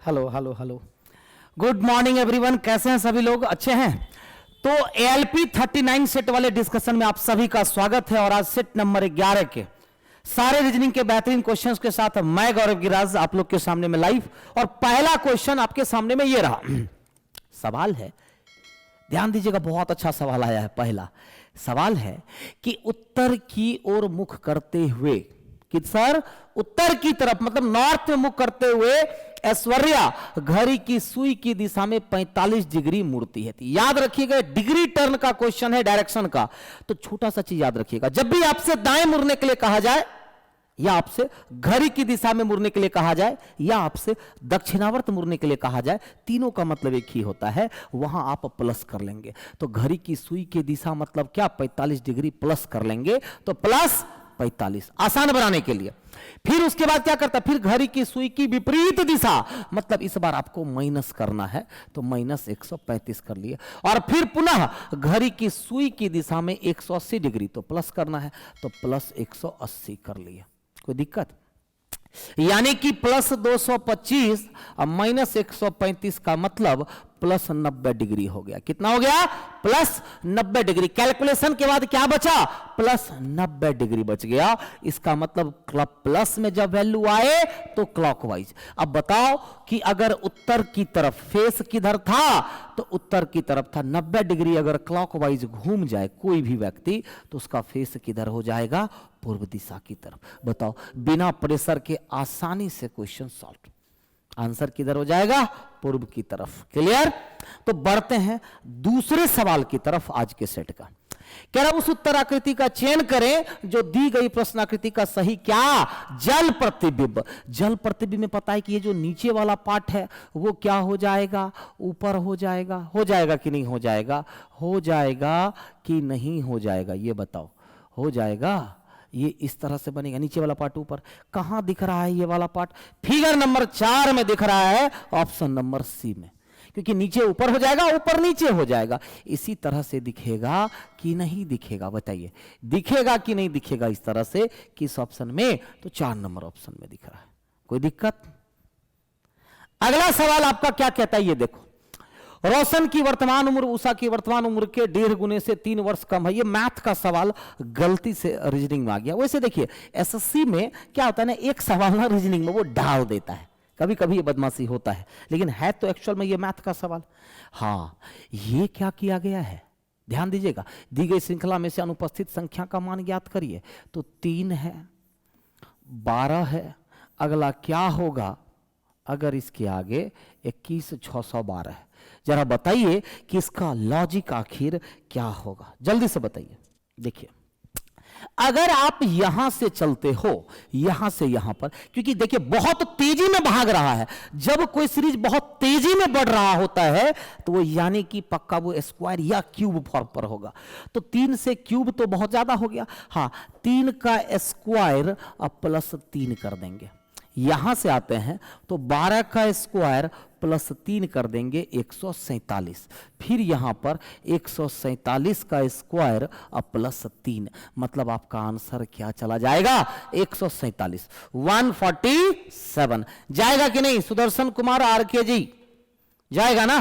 Hello hello hello, good morning everyone. कैसे हैं सभी लोग? अच्छे हैं? तो ALP 39 सेट वाले डिस्कशन में आप सभी का स्वागत है। और आज सेट नंबर 11 के सारे रीजनिंग के बेहतरीन क्वेश्चंस के साथ मैं गौरव गिराज आप लोग के सामने में लाइव। और पहला क्वेश्चन आपके सामने में ये रहा। सवाल है, ध्यान दीजिएगा, बहुत अच्छा सवाल आया है। पहला सवाल है कि उत्तर की ओर मुख करते हुए, कि सर उत्तर की तरफ मतलब नॉर्थ में मुख करते हुए ऐश्वर्या घड़ी की सुई की दिशा में 45 डिग्री मुड़ती है। याद रखिएगा, डिग्री टर्न का क्वेश्चन है, डायरेक्शन का। तो छोटा सा चीज याद रखिएगा, जब भी आपसे दाएं मुड़ने के लिए कहा जाए, या आपसे घड़ी की दिशा में मुड़ने के लिए कहा जाए, या आपसे दक्षिणावर्त मुड़ने के लिए कहा जाए, तीनों का मतलब एक ही होता है, वहां आप प्लस कर लेंगे। तो घड़ी की सुई की दिशा मतलब क्या? 45 डिग्री प्लस कर लेंगे, तो प्लस 45 आसान बनाने के लिए। फिर उसके बाद क्या करता है? फिर घड़ी की सुई की विपरीत दिशा मतलब इस बार आपको माइनस करना है, तो माइनस 135 कर लिए। और फिर पुनः घड़ी की सुई की दिशा में 180 डिग्री, तो प्लस करना है, तो प्लस 180 कर लिए। कोई दिक्कत? यानी कि प्लस 225 और माइनस 135 का मतलब प्लस 90 डिग्री हो गया। कितना हो गया? Plus 90 degree. कैलकुलेशन के बाद क्या बचा? प्लस 90 डिग्री बच गया। इसका मतलब प्लस में जब वैल्यू आए तो क्लॉकवाइज। अब बताओ कि अगर उत्तर की तरफ फेस किधर था, तो उत्तर की तरफ था। 90 डिग्री अगर क्लॉकवाइज घूम जाए कोई भी व्यक्ति, तो उसका फेस किधर हो जाएगा? पूर्व दिशा की तरफ। बताओ, बिना प्रेशर के आसानी से क्वेश्चन सॉल्व। आंसर किधर हो जाएगा? पूर्व की तरफ। क्लियर? तो बढ़ते हैं दूसरे सवाल की तरफ आज के सेट का। कह रहा उस उत्तराकृति का चयन करें जो दी गई प्रश्नाकृति का सही क्या? जल प्रतिबिंब। जल प्रतिबिंब में पता है कि ये जो नीचे वाला पार्ट है वो क्या हो जाएगा? ऊपर हो जाएगा। हो जाएगा कि नहीं हो जाएगा? हो जाएगा कि नहीं हो जाएगा? ये बताओ। हो जाएगा। ये इस तरह से बनेगा, नीचे वाला पार्ट ऊपर। कहां दिख रहा है ये वाला पार्ट? फिगर नंबर 4 में दिख रहा है, ऑप्शन नंबर सी में। क्योंकि नीचे ऊपर हो जाएगा, ऊपर नीचे हो जाएगा। इसी तरह से दिखेगा कि नहीं दिखेगा? बताइए, दिखेगा कि नहीं दिखेगा इस तरह से? किस ऑप्शन में? तो 4 नंबर ऑप्शन में दिख रहा है। कोई दिक्कत? अगला सवाल आपका क्या कहता है, ये देखो। रोशन की वर्तमान उम्र उषा की वर्तमान उम्र के 1.5 गुने से 3 वर्ष कम है। ये मैथ का सवाल गलती से रीजनिंग में आ गया। वैसे देखिए, एसएससी में क्या होता है ना, एक सवाल ना रीजनिंग में वो डाल देता है। कभी कभी ये बदमाशी होता है, लेकिन है तो एक्चुअल में ये मैथ का सवाल। हाँ, ये क्या किया गया है, ध्यान दीजिएगा। दी गई श्रृंखला में से अनुपस्थित संख्या का मान ज्ञात करिए। तो 3 है, 12 है। अगला क्या होगा अगर इसके आगे 21,612 है? जरा बताइए कि इसका लॉजिक आखिर क्या होगा, जल्दी से बताइए। देखिए, अगर आप यहां से चलते हो, यहां से यहां पर, क्योंकि देखिए बहुत तेजी में भाग रहा है। जब कोई सीरीज बहुत तेजी में बढ़ रहा होता है तो वो यानी कि पक्का वो स्क्वायर या क्यूब फॉर्म पर होगा। तो 3 से क्यूब तो बहुत ज्यादा हो गया। हाँ, 3 का स्क्वायर अब प्लस 3 कर देंगे। यहां से आते हैं तो 12 का स्क्वायर प्लस 3 कर देंगे, 147। फिर यहां पर 147 का स्क्वायर और प्लस 3, मतलब आपका आंसर क्या चला जाएगा? 147, 147 जाएगा कि नहीं? सुदर्शन कुमार आरके जी, जाएगा ना?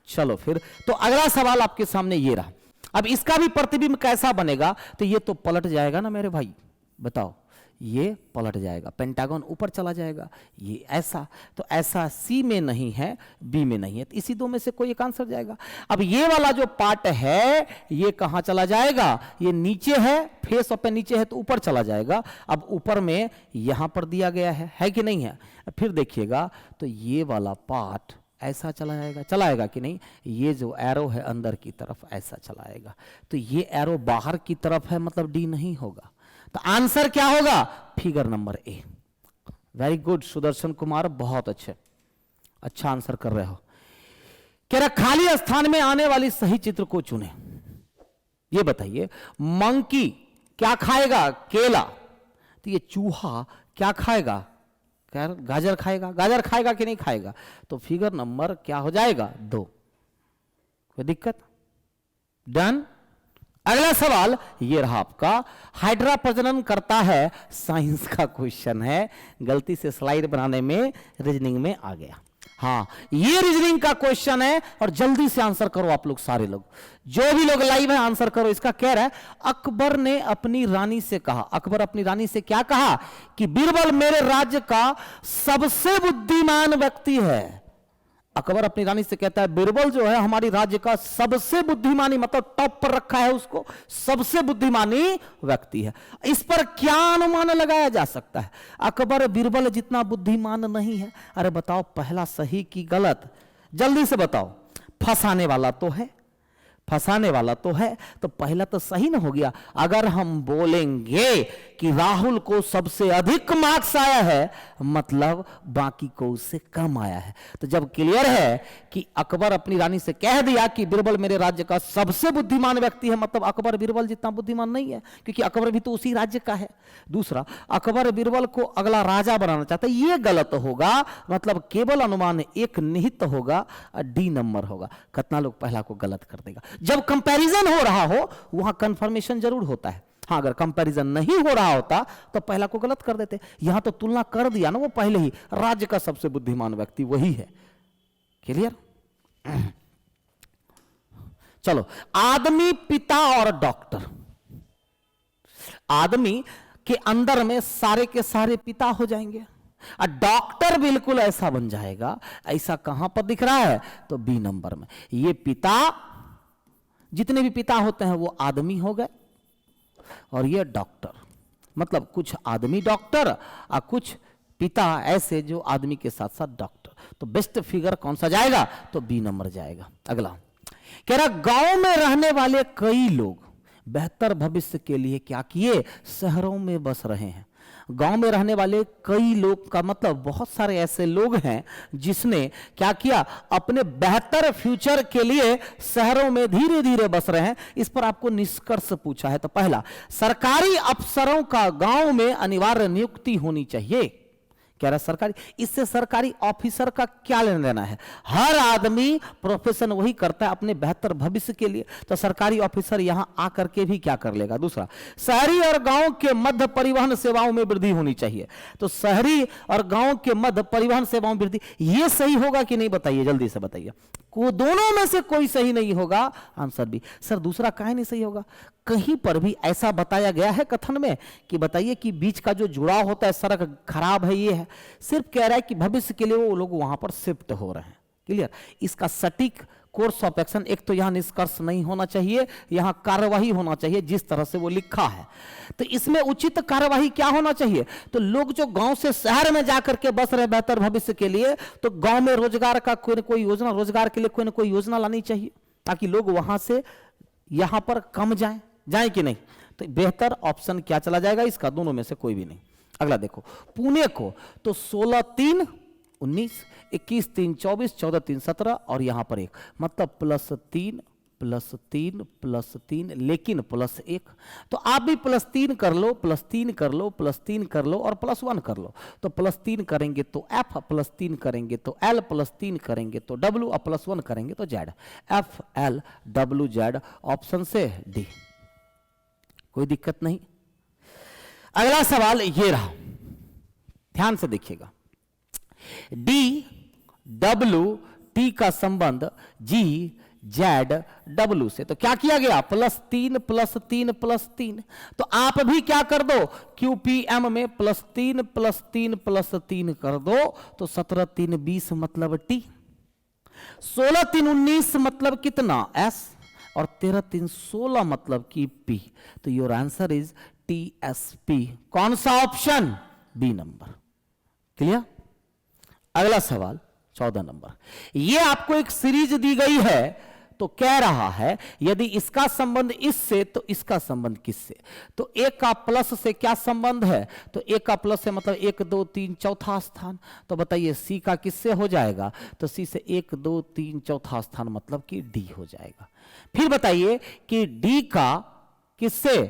चलो फिर, तो अगला सवाल आपके सामने ये रहा। अब इसका भी प्रतिबिंब कैसा बनेगा? तो ये तो पलट जाएगा ना मेरे भाई, बताओ। ये पलट जाएगा, पेंटागन ऊपर चला जाएगा। ये ऐसा, तो ऐसा सी में नहीं है, बी में नहीं है, तो इसी दो में से कोई एक आंसर जाएगा। अब ये वाला जो पार्ट है ये कहां चला जाएगा? ये नीचे है, फेस पे नीचे है तो ऊपर चला जाएगा। अब ऊपर में यहां पर दिया गया है कि नहीं है? फिर देखिएगा तो ये वाला पार्ट ऐसा चला जाएगा। चलाएगा कि नहीं? ये जो एरो है अंदर की तरफ ऐसा चलाएगा। तो ये एरो बाहर की तरफ है, मतलब डी नहीं होगा। तो आंसर क्या होगा? Figure number A. Very good Sudarshan Kumar, बहुत अच्छे, अच्छा आंसर कर रहे हो। कह रहा खाली स्थान में आने वाली सही चित्र को चुने। ये बताइए, मंकी क्या खाएगा? केला। तो ये चूहा क्या खाएगा? गाजर खाएगा। गाजर खाएगा कि नहीं खाएगा? तो फिगर नंबर क्या हो जाएगा? 2। कोई दिक्कत? डन। अगला सवाल ये रहा आपका, हाइड्रा प्रजनन करता है, साइंस का क्वेश्चन है, गलती से स्लाइड बनाने में रीजनिंग में आ गया। हाँ, ये रीजनिंग का क्वेश्चन है और जल्दी से आंसर करो आप लोग, सारे लोग जो भी लोग लाइव है आंसर करो। इसका कह रहा है अकबर ने अपनी रानी से कहा, अकबर अपनी रानी से क्या कहा कि बीरबल मेरे राज्य का सबसे बुद्धिमान व्यक्ति है। अकबर अपनी रानी से कहता है बीरबल जो है हमारी राज्य का सबसे बुद्धिमानी, मतलब टॉप पर रखा है उसको, सबसे बुद्धिमानी व्यक्ति है। इस पर क्या अनुमान लगाया जा सकता है? अकबर बीरबल जितना बुद्धिमान नहीं है। अरे बताओ पहला सही कि गलत, जल्दी से बताओ। फंसाने वाला तो है, फंसाने वाला तो है, तो पहला तो सही ना हो गया। अगर हम बोलेंगे कि राहुल को सबसे अधिक मार्क्स आया है, मतलब बाकी को उससे कम आया है। तो जब क्लियर है कि अकबर अपनी रानी से कह दिया कि बीरबल मेरे राज्य का सबसे बुद्धिमान व्यक्ति है, मतलब अकबर बीरबल जितना बुद्धिमान नहीं है, क्योंकि अकबर भी तो उसी राज्य का है। दूसरा, अकबर बीरबल को अगला राजा बनाना चाहता है, यह गलत होगा, मतलब केवल अनुमान एक निहित होगा, डी नंबर होगा। कितना लोग पहला को गलत कर देगा? जब कंपैरिजन हो रहा हो वहां कंफर्मेशन जरूर होता है। हाँ, अगर कंपैरिजन नहीं हो रहा होता तो पहला को गलत कर देते। यहां तो तुलना कर दिया ना वो पहले ही, राज्य का सबसे बुद्धिमान व्यक्ति वही है। क्लियर? चलो, आदमी, पिता और डॉक्टर। आदमी के अंदर में सारे के सारे पिता हो जाएंगे और डॉक्टर बिल्कुल ऐसा बन जाएगा। ऐसा कहां पर दिख रहा है? तो बी नंबर में। ये पिता, जितने भी पिता होते हैं वो आदमी हो गए, और ये डॉक्टर, मतलब कुछ आदमी डॉक्टर और कुछ पिता ऐसे जो आदमी के साथ साथ डॉक्टर। तो बेस्ट फिगर कौन सा जाएगा? तो बी नंबर जाएगा। अगला कह रहा गांव में रहने वाले कई लोग बेहतर भविष्य के लिए क्या किए? शहरों में बस रहे हैं। गांव में रहने वाले कई लोग का मतलब बहुत सारे ऐसे लोग हैं जिसने क्या किया? अपने बेहतर फ्यूचर के लिए शहरों में धीरे धीरे बस रहे हैं। इस पर आपको निष्कर्ष पूछा है। तो पहला, सरकारी अफसरों का गांव में अनिवार्य नियुक्ति होनी चाहिए। कह रहा सरकारी, इससे सरकारी ऑफिसर का क्या लेना देना है? हर आदमी प्रोफेशन वही करता है अपने बेहतर भविष्य के लिए, तो सरकारी ऑफिसर यहां आकर के भी क्या कर लेगा? दूसरा, शहरी और गांव के मध्य परिवहन सेवाओं में वृद्धि होनी चाहिए। तो शहरी और गांव के मध्य परिवहन सेवाओं में वृद्धि, यह सही होगा कि नहीं? बताइए, जल्दी से बताइए। को दोनों में से कोई सही नहीं होगा, आंसर बी। सर दूसरा काहे नहीं सही होगा? कहीं पर भी ऐसा बताया गया है कथन में कि बताइए कि बीच का जो जुड़ाव होता है, सड़क खराब है, ये है। सिर्फ कह रहा है कि भविष्य के लिए वो लोग वहां पर शिफ्ट हो रहे हैं। क्लियर? इसका सटीक कोर्स ऑफ एक्शन, एक तो यहां निष्कर्ष नहीं होना चाहिए, यहां कार्यवाही होना चाहिए जिस तरह से वो लिखा है। तो इसमें उचित कार्यवाही क्या होना चाहिए? तो लोग जो गांव से शहर में जाकर के बस रहे बेहतर भविष्य के लिए, तो गांव में रोजगार का कोई न कोई योजना, रोजगार के लिए कोई न कोई योजना लानी चाहिए, ताकि लोग वहां से यहां पर कम जाए कि नहीं? तो बेहतर ऑप्शन क्या चला जाएगा इसका? दोनों में से कोई भी नहीं। अगला देखो, पुणे को तो 16-3-19, 21-3-24, 14-3-17 और यहां पर 1, मतलब +3 +3 +3, लेकिन +1। तो आप भी +3 कर लो, +3 कर लो, +3 कर लो और +1 कर लो। तो +3 करेंगे तो F, +3 करेंगे तो L, +3 करेंगे तो W और +1 करेंगे तो Z। F L W Z, option से डी। कोई दिक्कत नहीं। अगला सवाल ये रहा, ध्यान से देखिएगा। D W T का संबंध G Z W से, तो क्या किया गया? +3 +3 +3। तो आप भी क्या कर दो? QPM में +3 +3 +3 कर दो, तो 17-3 20 मतलब T, 16-3 19 मतलब कितना? S, और 13-3 16 मतलब कि P। तो योर आंसर इज TSP। कौन सा ऑप्शन? B number. क्लियर? अगला सवाल 14 नंबर। ये आपको एक सीरीज दी गई है, तो कह रहा है यदि इसका संबंध इससे तो इसका संबंध किससे? तो एक का प्लस से क्या संबंध है? तो एक का प्लस से मतलब 1 2 3 चौथा स्थान। तो बताइए सी का किससे हो जाएगा? तो सी से 1 2 3 चौथा स्थान मतलब कि डी हो जाएगा। फिर बताइए कि डी का किससे?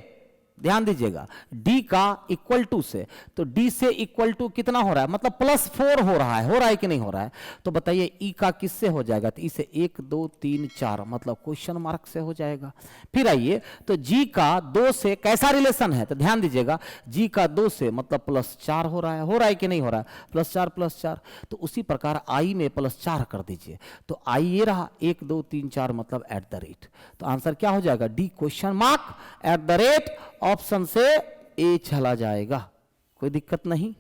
ध्यान दीजिएगा, d का इक्वल टू से, तो d से इक्वल टू कितना हो रहा है, मतलब +4 हो रहा है कि नहीं हो रहा है? तो बताइए e का किससे हो जाएगा? तो इसे 1 2 3 4 मतलब क्वेश्चन मार्क से हो जाएगा। फिर आइए, तो g का 2 से कैसा रिलेशन है? तो ध्यान दीजिएगा, g का 2 से मतलब +4 हो रहा है कि नहीं हो रहा है? +4 तो उसी प्रकार i में +4 कर दीजिए, तो i ये रहा 1 2 3 4 मतलब @ तो आंसर क्या हो जाएगा? डी क्वेश्चन मार्क @ ऑप्शन से ए चला जाएगा, कोई दिक्कत नहीं।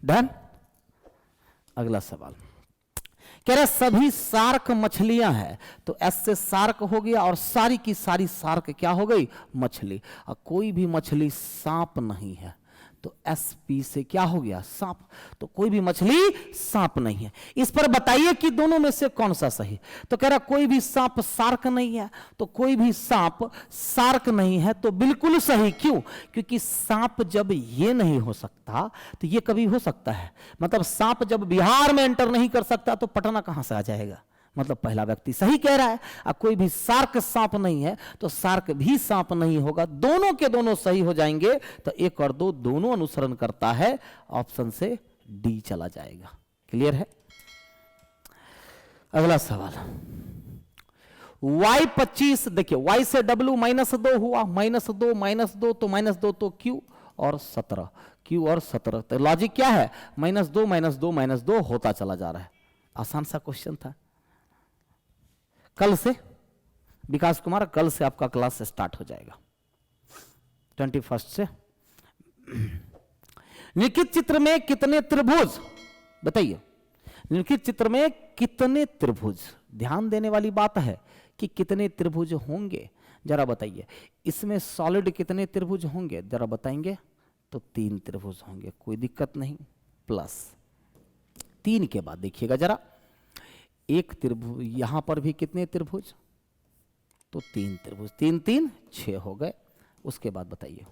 डन। अगला सवाल कह रहा सभी शार्क मछलियां हैं, तो एस से शार्क हो गया और सारी की सारी शार्क क्या हो गई? मछली। और कोई भी मछली सांप नहीं है, तो एस पी से क्या हो गया? सांप। तो कोई भी मछली सांप नहीं है। इस पर बताइए कि दोनों में से कौन सा सही? तो कह रहा कोई भी सांप शार्क नहीं है, तो कोई भी सांप शार्क नहीं है, तो बिल्कुल सही। क्यों? क्योंकि सांप जब ये नहीं हो सकता तो ये कभी हो सकता है। मतलब सांप जब बिहार में एंटर नहीं कर सकता तो पटना कहां से आ जाएगा? मतलब पहला व्यक्ति सही कह रहा है। अब कोई भी शार्क सांप नहीं है, तो शार्क भी सांप नहीं होगा। दोनों के दोनों सही हो जाएंगे, तो 1 और 2 दोनों अनुसरण करता है, ऑप्शन से डी चला जाएगा। क्लियर है? अगला सवाल y25, देखिए y से w -2 हुआ, -2 तो -2 तो q और 17, तो लॉजिक क्या है? -2 -2 -2 होता चला जा रहा है। आसान सा क्वेश्चन था। कल से विकास कुमार, कल से आपका क्लास स्टार्ट हो जाएगा 21 से। निम्नलिखित चित्र में कितने त्रिभुज? बताइए, निम्नलिखित चित्र में कितने त्रिभुज? ध्यान देने वाली बात है कि कितने त्रिभुज होंगे, जरा बताइए। इसमें सॉलिड कितने त्रिभुज होंगे, जरा बताएंगे? तो 3 त्रिभुज होंगे, कोई दिक्कत नहीं। प्लस 3 के बाद देखिएगा जरा, एक त्रिभुज, यहां पर भी कितने त्रिभुज? तो 3 त्रिभुज, 3 3 6 हो गए। उसके बाद बताइए,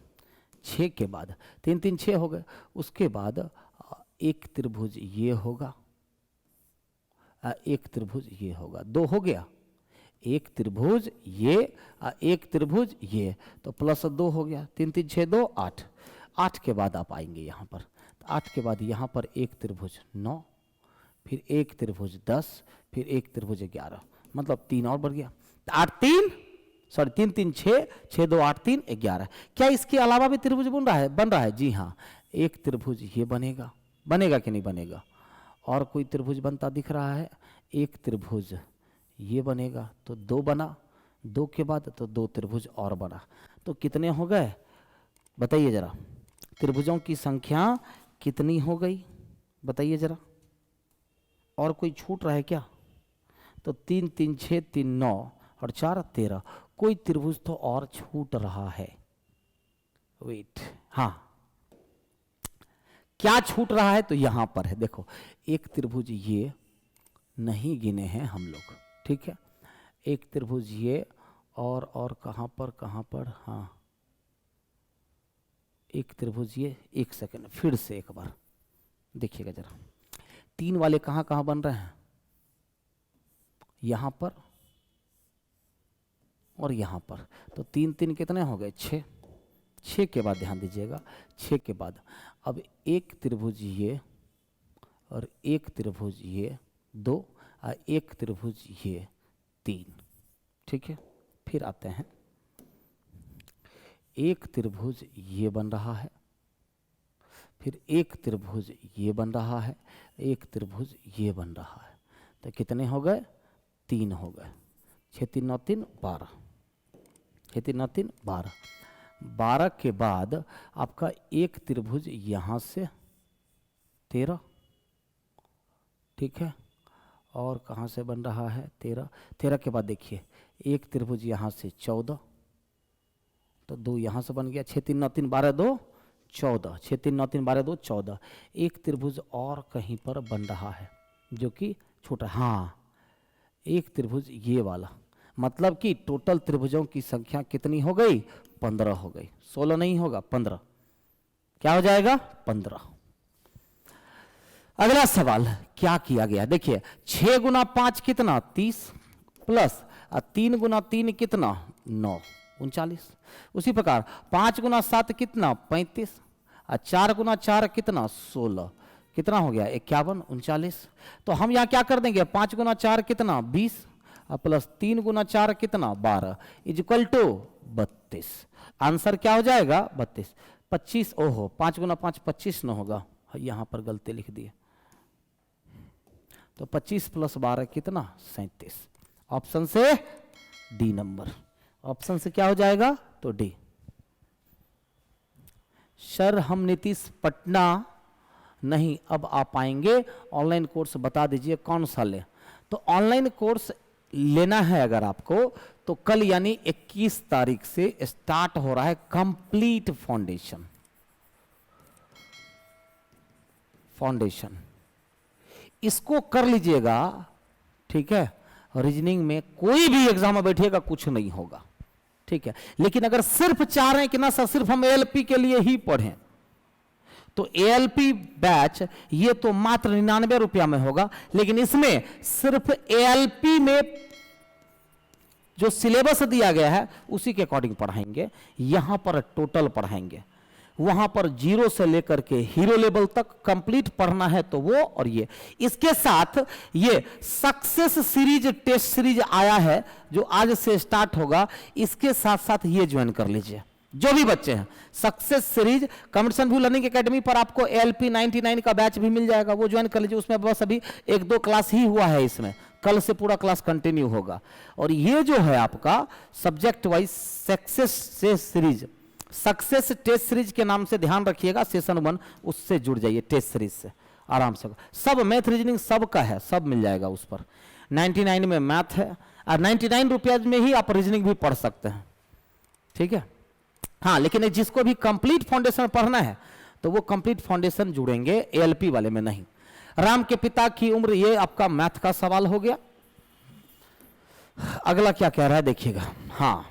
6 के बाद 3 3 6 हो गए। उसके बाद एक त्रिभुज ये होगा, एक त्रिभुज ये होगा, 2 हो गया। एक त्रिभुज ये, एक त्रिभुज ये, तो +2 हो गया। 3 3 6 2 8। 8 के बाद आप आएंगे यहां पर, तो 8 के बाद यहां पर एक त्रिभुज 9, फिर एक त्रिभुज 10, फिर एक त्रिभुज 11, मतलब 3 और बढ़ गया। 8 3 3 3 6 6 2 8 3 11। क्या इसके अलावा भी त्रिभुज बन रहा है? जी हाँ, एक त्रिभुज ये बनेगा कि नहीं बनेगा? और कोई त्रिभुज बनता दिख रहा है? एक त्रिभुज ये बनेगा, तो 2 बना। 2 के बाद तो 2 त्रिभुज और बना, तो कितने हो गए बताइए जरा? त्रिभुजों की संख्या कितनी हो गई बताइए जरा? और कोई छूट रहा है क्या? तो 3 3 6 3 9 और 4 13, कोई त्रिभुज तो और छूट रहा है। वेट, हाँ, क्या छूट रहा है? तो यहां पर है, देखो, एक त्रिभुज ये नहीं गिने हैं हम लोग, ठीक है? एक त्रिभुज ये, और कहां पर? हाँ, एक त्रिभुज ये। एक सेकंड, फिर से एक बार देखिएगा जरा, 3 वाले कहां बन रहे हैं? यहां पर और यहां पर, तो 3 3 कितने हो गए? 6। 6 के बाद ध्यान दीजिएगा, 6 के बाद अब एक त्रिभुज ये और एक त्रिभुज ये 2 और एक त्रिभुज ये 3, ठीक है? फिर आते हैं, एक त्रिभुज ये बन रहा है, फिर एक त्रिभुज ये बन रहा है, एक त्रिभुज ये बन रहा है, तो कितने हो गए? 3 हो गए। 6 3 9 3 12, 6 3 9 3 12। 12 के बाद आपका एक त्रिभुज यहां से 13, ठीक है? और कहां से बन रहा है? 13। 13 के बाद देखिए, एक त्रिभुज यहां से 14, तो 2 यहां से बन गया। 6 3 9 3 12 2 14, 6 3 9 3 12 2 14। एक त्रिभुज और कहीं पर बन रहा है जो कि छोटा, हाँ, एक त्रिभुज ये वाला, मतलब कि टोटल त्रिभुजों की संख्या कितनी हो गई? 15 हो गई। 16 नहीं होगा, 15। क्या हो जाएगा? 15। अगला सवाल क्या किया गया? देखिए, 6 गुना 5 कितना? 30, प्लस 3 गुना 3 कितना? 9। 39। उसी प्रकार 5 गुना 7 कितना 35, और 4 गुना 4 कितना 16, कितना हो गया 51, 39। तो हम यहाँ क्या कर देंगे, 5 गुना 4 कितना 20, और प्लस 3 गुना 4 कितना 12 इज इक्वल टू 32। आंसर क्या हो जाएगा 32। 25, ओहो 5 गुना 5 25 न होगा, यहाँ पर गलती लिख दिए, तो 25 प्लस 12 कितना 37। ऑप्शन से डी नंबर, ऑप्शन से क्या हो जाएगा तो डी। सर हम नीतीश पटना नहीं अब आ पाएंगे, ऑनलाइन कोर्स बता दीजिए कौन सा ले। तो ऑनलाइन कोर्स लेना है अगर आपको तो कल यानी 21 तारीख से स्टार्ट हो रहा है कंप्लीट फाउंडेशन। इसको कर लीजिएगा, ठीक है। रीजनिंग में कोई भी एग्जाम में बैठिएगा कुछ नहीं होगा, ठीक है। लेकिन अगर सिर्फ चाह रहे हैं कि ना सर सिर्फ हम एएलपी के लिए ही पढ़ें, तो एएलपी बैच ये तो मात्र 99 रुपया में होगा, लेकिन इसमें सिर्फ एएलपी में जो सिलेबस दिया गया है उसी के अकॉर्डिंग पढ़ाएंगे। यहां पर टोटल पढ़ाएंगे, वहां पर 0 से लेकर के हीरो लेवल तक कंप्लीट पढ़ना है तो वो, और ये इसके साथ ये सक्सेस सीरीज टेस्ट सीरीज आया है जो आज से स्टार्ट होगा, इसके साथ साथ ये ज्वाइन कर लीजिए। जो भी बच्चे हैं success series competition view learning academy पर आपको एएलपी 99 का बैच भी मिल जाएगा, वो ज्वाइन कर लीजिए। उसमें बस अभी 1-2 क्लास ही हुआ है, इसमें कल से पूरा क्लास कंटिन्यू होगा। और ये जो है आपका subject wise success test series के नाम से ध्यान रखिएगा, सेशन 1 उससे जुड़ जाइए, टेस्ट सीरीज से आराम से सब मैथ रीजनिंग सब का है, सब मिल जाएगा उस पर। 99 में मैथ है और 99 रुपया में ही आप रीजनिंग भी पढ़ सकते हैं, ठीक है। हाँ, लेकिन जिसको भी कंप्लीट फाउंडेशन पढ़ना है तो वो कंप्लीट फाउंडेशन जुड़ेंगे, एएलपी वाले में नहीं। राम के पिता की उम्र, ये आपका मैथ का सवाल हो गया। अगला क्या कह रहा है देखिएगा। हाँ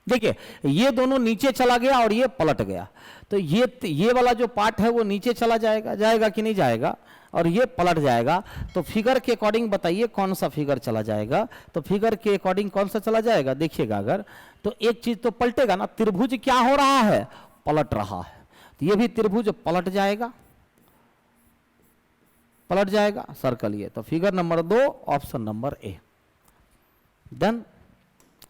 देखिए, ये दोनों नीचे चला गया और ये पलट गया, तो ये वाला जो पार्ट है वो नीचे चला जाएगा, जाएगा कि नहीं जाएगा, और ये पलट जाएगा। तो फिगर के अकॉर्डिंग बताइए कौन सा फिगर चला जाएगा। तो फिगर के अकॉर्डिंग कौन सा चला जाएगा देखिएगा, अगर तो एक चीज तो पलटेगा ना, त्रिभुज क्या हो रहा है पलट रहा है, तो ये भी त्रिभुज पलट जाएगा, पलट जाएगा सर्कल ये। तो figure number 2 option number A done.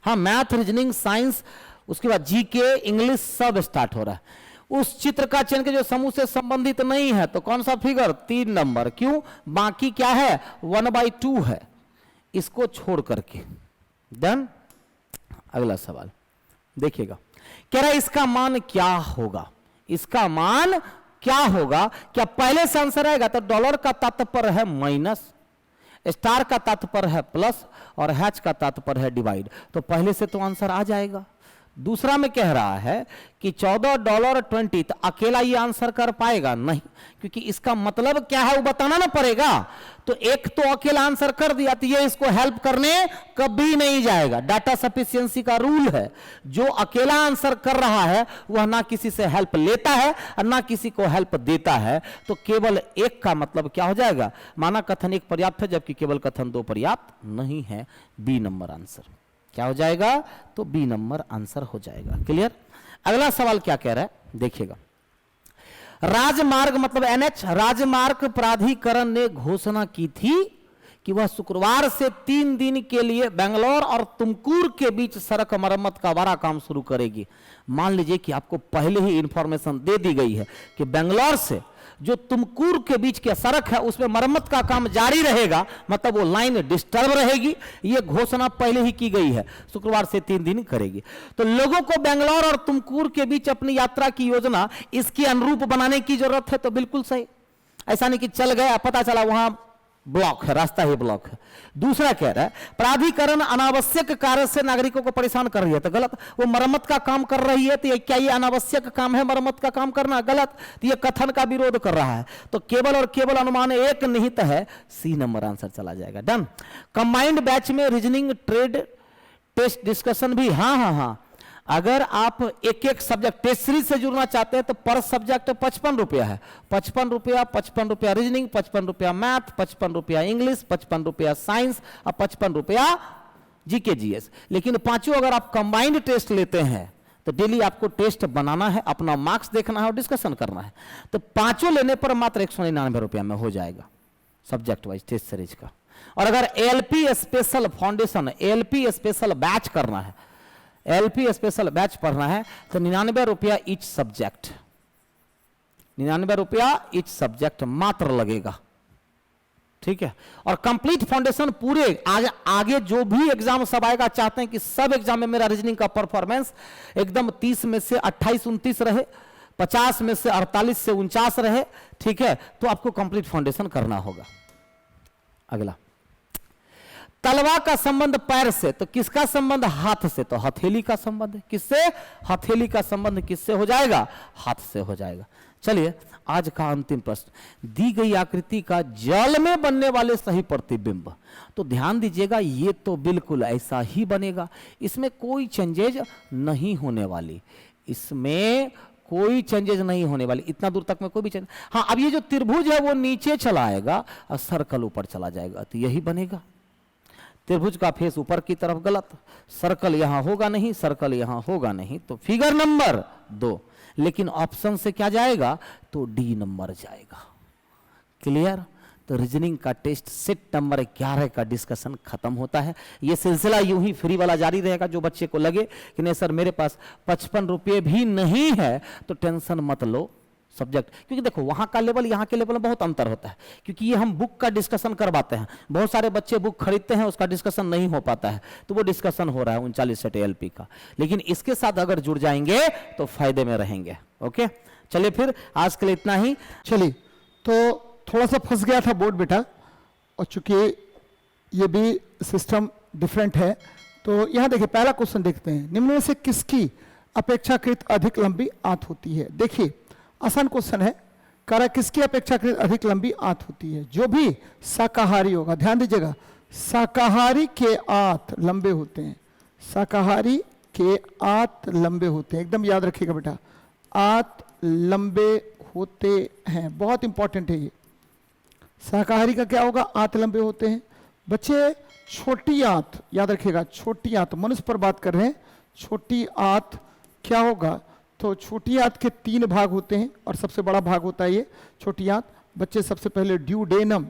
हाँ, मैथ रीजनिंग साइंस उसके बाद जीके इंग्लिश सब स्टार्ट हो रहा है। उस चित्र का चयन के जो समूह से संबंधित नहीं है तो कौन सा फिगर 3 नंबर, क्यों, बाकी क्या है 1/2 है, इसको छोड़ करके डन। अगला सवाल देखिएगा, कह रहा है इसका मान क्या होगा, इसका मान क्या होगा। क्या पहले से आंसर आएगा तो डॉलर का तात्पर्य है माइनस, स्टार का तात्पर्य है प्लस, और हैच का तात्पर्य है डिवाइड, तो पहले से तो आंसर आ जाएगा। दूसरा में कह रहा है कि $14.20, तो अकेला ये आंसर कर पाएगा नहीं, क्योंकि इसका मतलब क्या है वो बताना ना पड़ेगा। तो एक तो अकेला आंसर कर दिया तो ये इसको हेल्प करने कभी नहीं जाएगा। डाटा सफिशिएंसी का रूल है, जो अकेला आंसर कर रहा है वह ना किसी से हेल्प लेता है और ना किसी को हेल्प देता है। तो केवल एक का मतलब क्या हो जाएगा, माना कथन 1 पर्याप्त है जबकि केवल कथन 2 पर्याप्त नहीं है। बी नंबर आंसर क्या हो जाएगा, तो बी नंबर आंसर हो जाएगा। क्लियर। अगला सवाल क्या कह रहा है देखिएगा, राजमार्ग मतलब एनएच, राजमार्ग प्राधिकरण ने घोषणा की थी कि वह शुक्रवार से 3 दिन के लिए बेंगलोर और तुमकुर के बीच सड़क मरम्मत का बड़ा काम शुरू करेगी। मान लीजिए कि आपको पहले ही इंफॉर्मेशन दे दी गई है कि बेंगलोर से जो तुमकुर के बीच की सड़क है उसमें मरम्मत का काम जारी रहेगा, मतलब वो लाइन डिस्टर्ब रहेगी। ये घोषणा पहले ही की गई है, शुक्रवार से 3 दिन करेगी। तो लोगों को बेंगलोर और तुमकुर के बीच अपनी यात्रा की योजना इसके अनुरूप बनाने की जरूरत है। तो बिल्कुल सही, ऐसा नहीं कि चल गया पता चला वहां ब्लॉक है, रास्ता ही ब्लॉक है। दूसरा कह रहा है प्राधिकरण अनावश्यक कार्य से नागरिकों को परेशान कर रही है, तो गलत। वो मरम्मत का काम कर रही है तो क्या ये अनावश्यक काम है मरम्मत का काम करना, गलत। तो ये कथन का विरोध कर रहा है, तो केवल और केवल अनुमान एक निहित है, सी नंबर आंसर चला जाएगा। डन। कंबाइंड बैच में रीजनिंग ट्रेड टेस्ट डिस्कशन भी, हाँ, अगर आप एक एक सब्जेक्ट टेस्ट सीरीज से जुड़ना चाहते हैं तो पर सब्जेक्ट 55 रुपया है। 55 रुपया रीजनिंग, 55 रुपया मैथ, 55 रुपया इंग्लिश, 55 रुपया साइंस और 55 रुपया जीके जीएस। लेकिन पांचों अगर आप कंबाइंड टेस्ट लेते हैं तो डेली आपको टेस्ट बनाना है, अपना मार्क्स देखना है और डिस्कशन करना है। तो पांचों लेने पर मात्र 199 रुपया में हो जाएगा सब्जेक्ट वाइज टेस्ट सीरीज का। और अगर LP special foundation, LP special batch करना है, एलपी स्पेशल बैच पढ़ना है तो 99 रुपया ईच सब्जेक्ट, 99 रुपया ईच सब्जेक्ट मात्र लगेगा, ठीक है। और कंप्लीट फाउंडेशन पूरे आगे जो भी एग्जाम सब आएगा, चाहते हैं कि सब एग्जाम में मेरा रीजनिंग का परफॉर्मेंस एकदम 30 में से 28-29 रहे, 50 में से 48 से 49 रहे, ठीक है। तो आपको कंप्लीट फाउंडेशन करना होगा। अगला, तलवा का संबंध पैर से, तो किसका संबंध? हाथ से। तो हथेली का संबंध किससे? हथेली का संबंध किससे हो जाएगा? हाथ से हो जाएगा। चलिए आज का अंतिम प्रश्न, दी गई आकृति का जल में बनने वाले सही प्रतिबिंब। तो ध्यान दीजिएगा, ये तो बिल्कुल ऐसा ही बनेगा, इसमें कोई चेंजेज नहीं होने वाली, इसमें कोई चेंजेज नहीं होने वाली, इतना दूर तक में कोई भी चेंज। हाँ, अब ये जो त्रिभुज है वो नीचे चला आएगा और सर्कल ऊपर चला जाएगा, तो यही बनेगा। त्रिभुज का फेस ऊपर की तरफ गलत, सर्कल यहां होगा नहीं, सर्कल यहां होगा नहीं, तो फिगर नंबर 2। लेकिन ऑप्शन से क्या जाएगा? तो डी नंबर जाएगा। क्लियर? तो रीजनिंग का टेस्ट सेट नंबर 11 का डिस्कशन खत्म होता है। ये सिलसिला यूं ही फ्री वाला जारी रहेगा। जो बच्चे को लगे कि नहीं सर मेरे पास 55 रुपये भी नहीं है, तो टेंशन मत लो सब्जेक्ट, क्योंकि देखो वहां का लेवल यहाँ के लेवल में बहुत अंतर होता है, क्योंकि ये हम बुक का डिस्कशन करवाते हैं। बहुत सारे बच्चे बुक खरीदते हैं, उसका डिस्कशन नहीं हो पाता है, तो वो डिस्कशन हो रहा है 39 सेट एलपी का। लेकिन इसके साथ अगर जुड़ जाएंगे तो फायदे में रहेंगे। ओके, चलिए फिर आज के लिए इतना ही। चलिए, तो थोड़ा सा फंस गया था बोर्ड बेटा, और चूंकि ये भी सिस्टम डिफरेंट है, तो यहाँ देखिए पहला क्वेश्चन देखते हैं, निम्न में से किसकी अपेक्षाकृत अधिक लंबी आंत होती है? देखिए आसान क्वेश्चन है, कह रहा किसकी अपेक्षाकृत अधिक लंबी आंत होती है? जो भी शाकाहारी होगा, ध्यान दीजिएगा, शाकाहारी के आंत लंबे होते हैं, शाकाहारी के आंत लंबे होते हैं, एकदम याद रखिएगा बेटा, आंत लंबे होते हैं, बहुत इंपॉर्टेंट है ये। शाकाहारी का क्या होगा? आंत लंबे होते हैं। बच्चे छोटी आंत याद रखिएगा, छोटी आंत, मनुष्य पर बात कर रहे हैं, छोटी आंत क्या होगा? तो छोटी आंत के 3 भाग होते हैं और सबसे बड़ा भाग होता है ये छोटी आंत। बच्चे सबसे पहले ड्यूडेनम,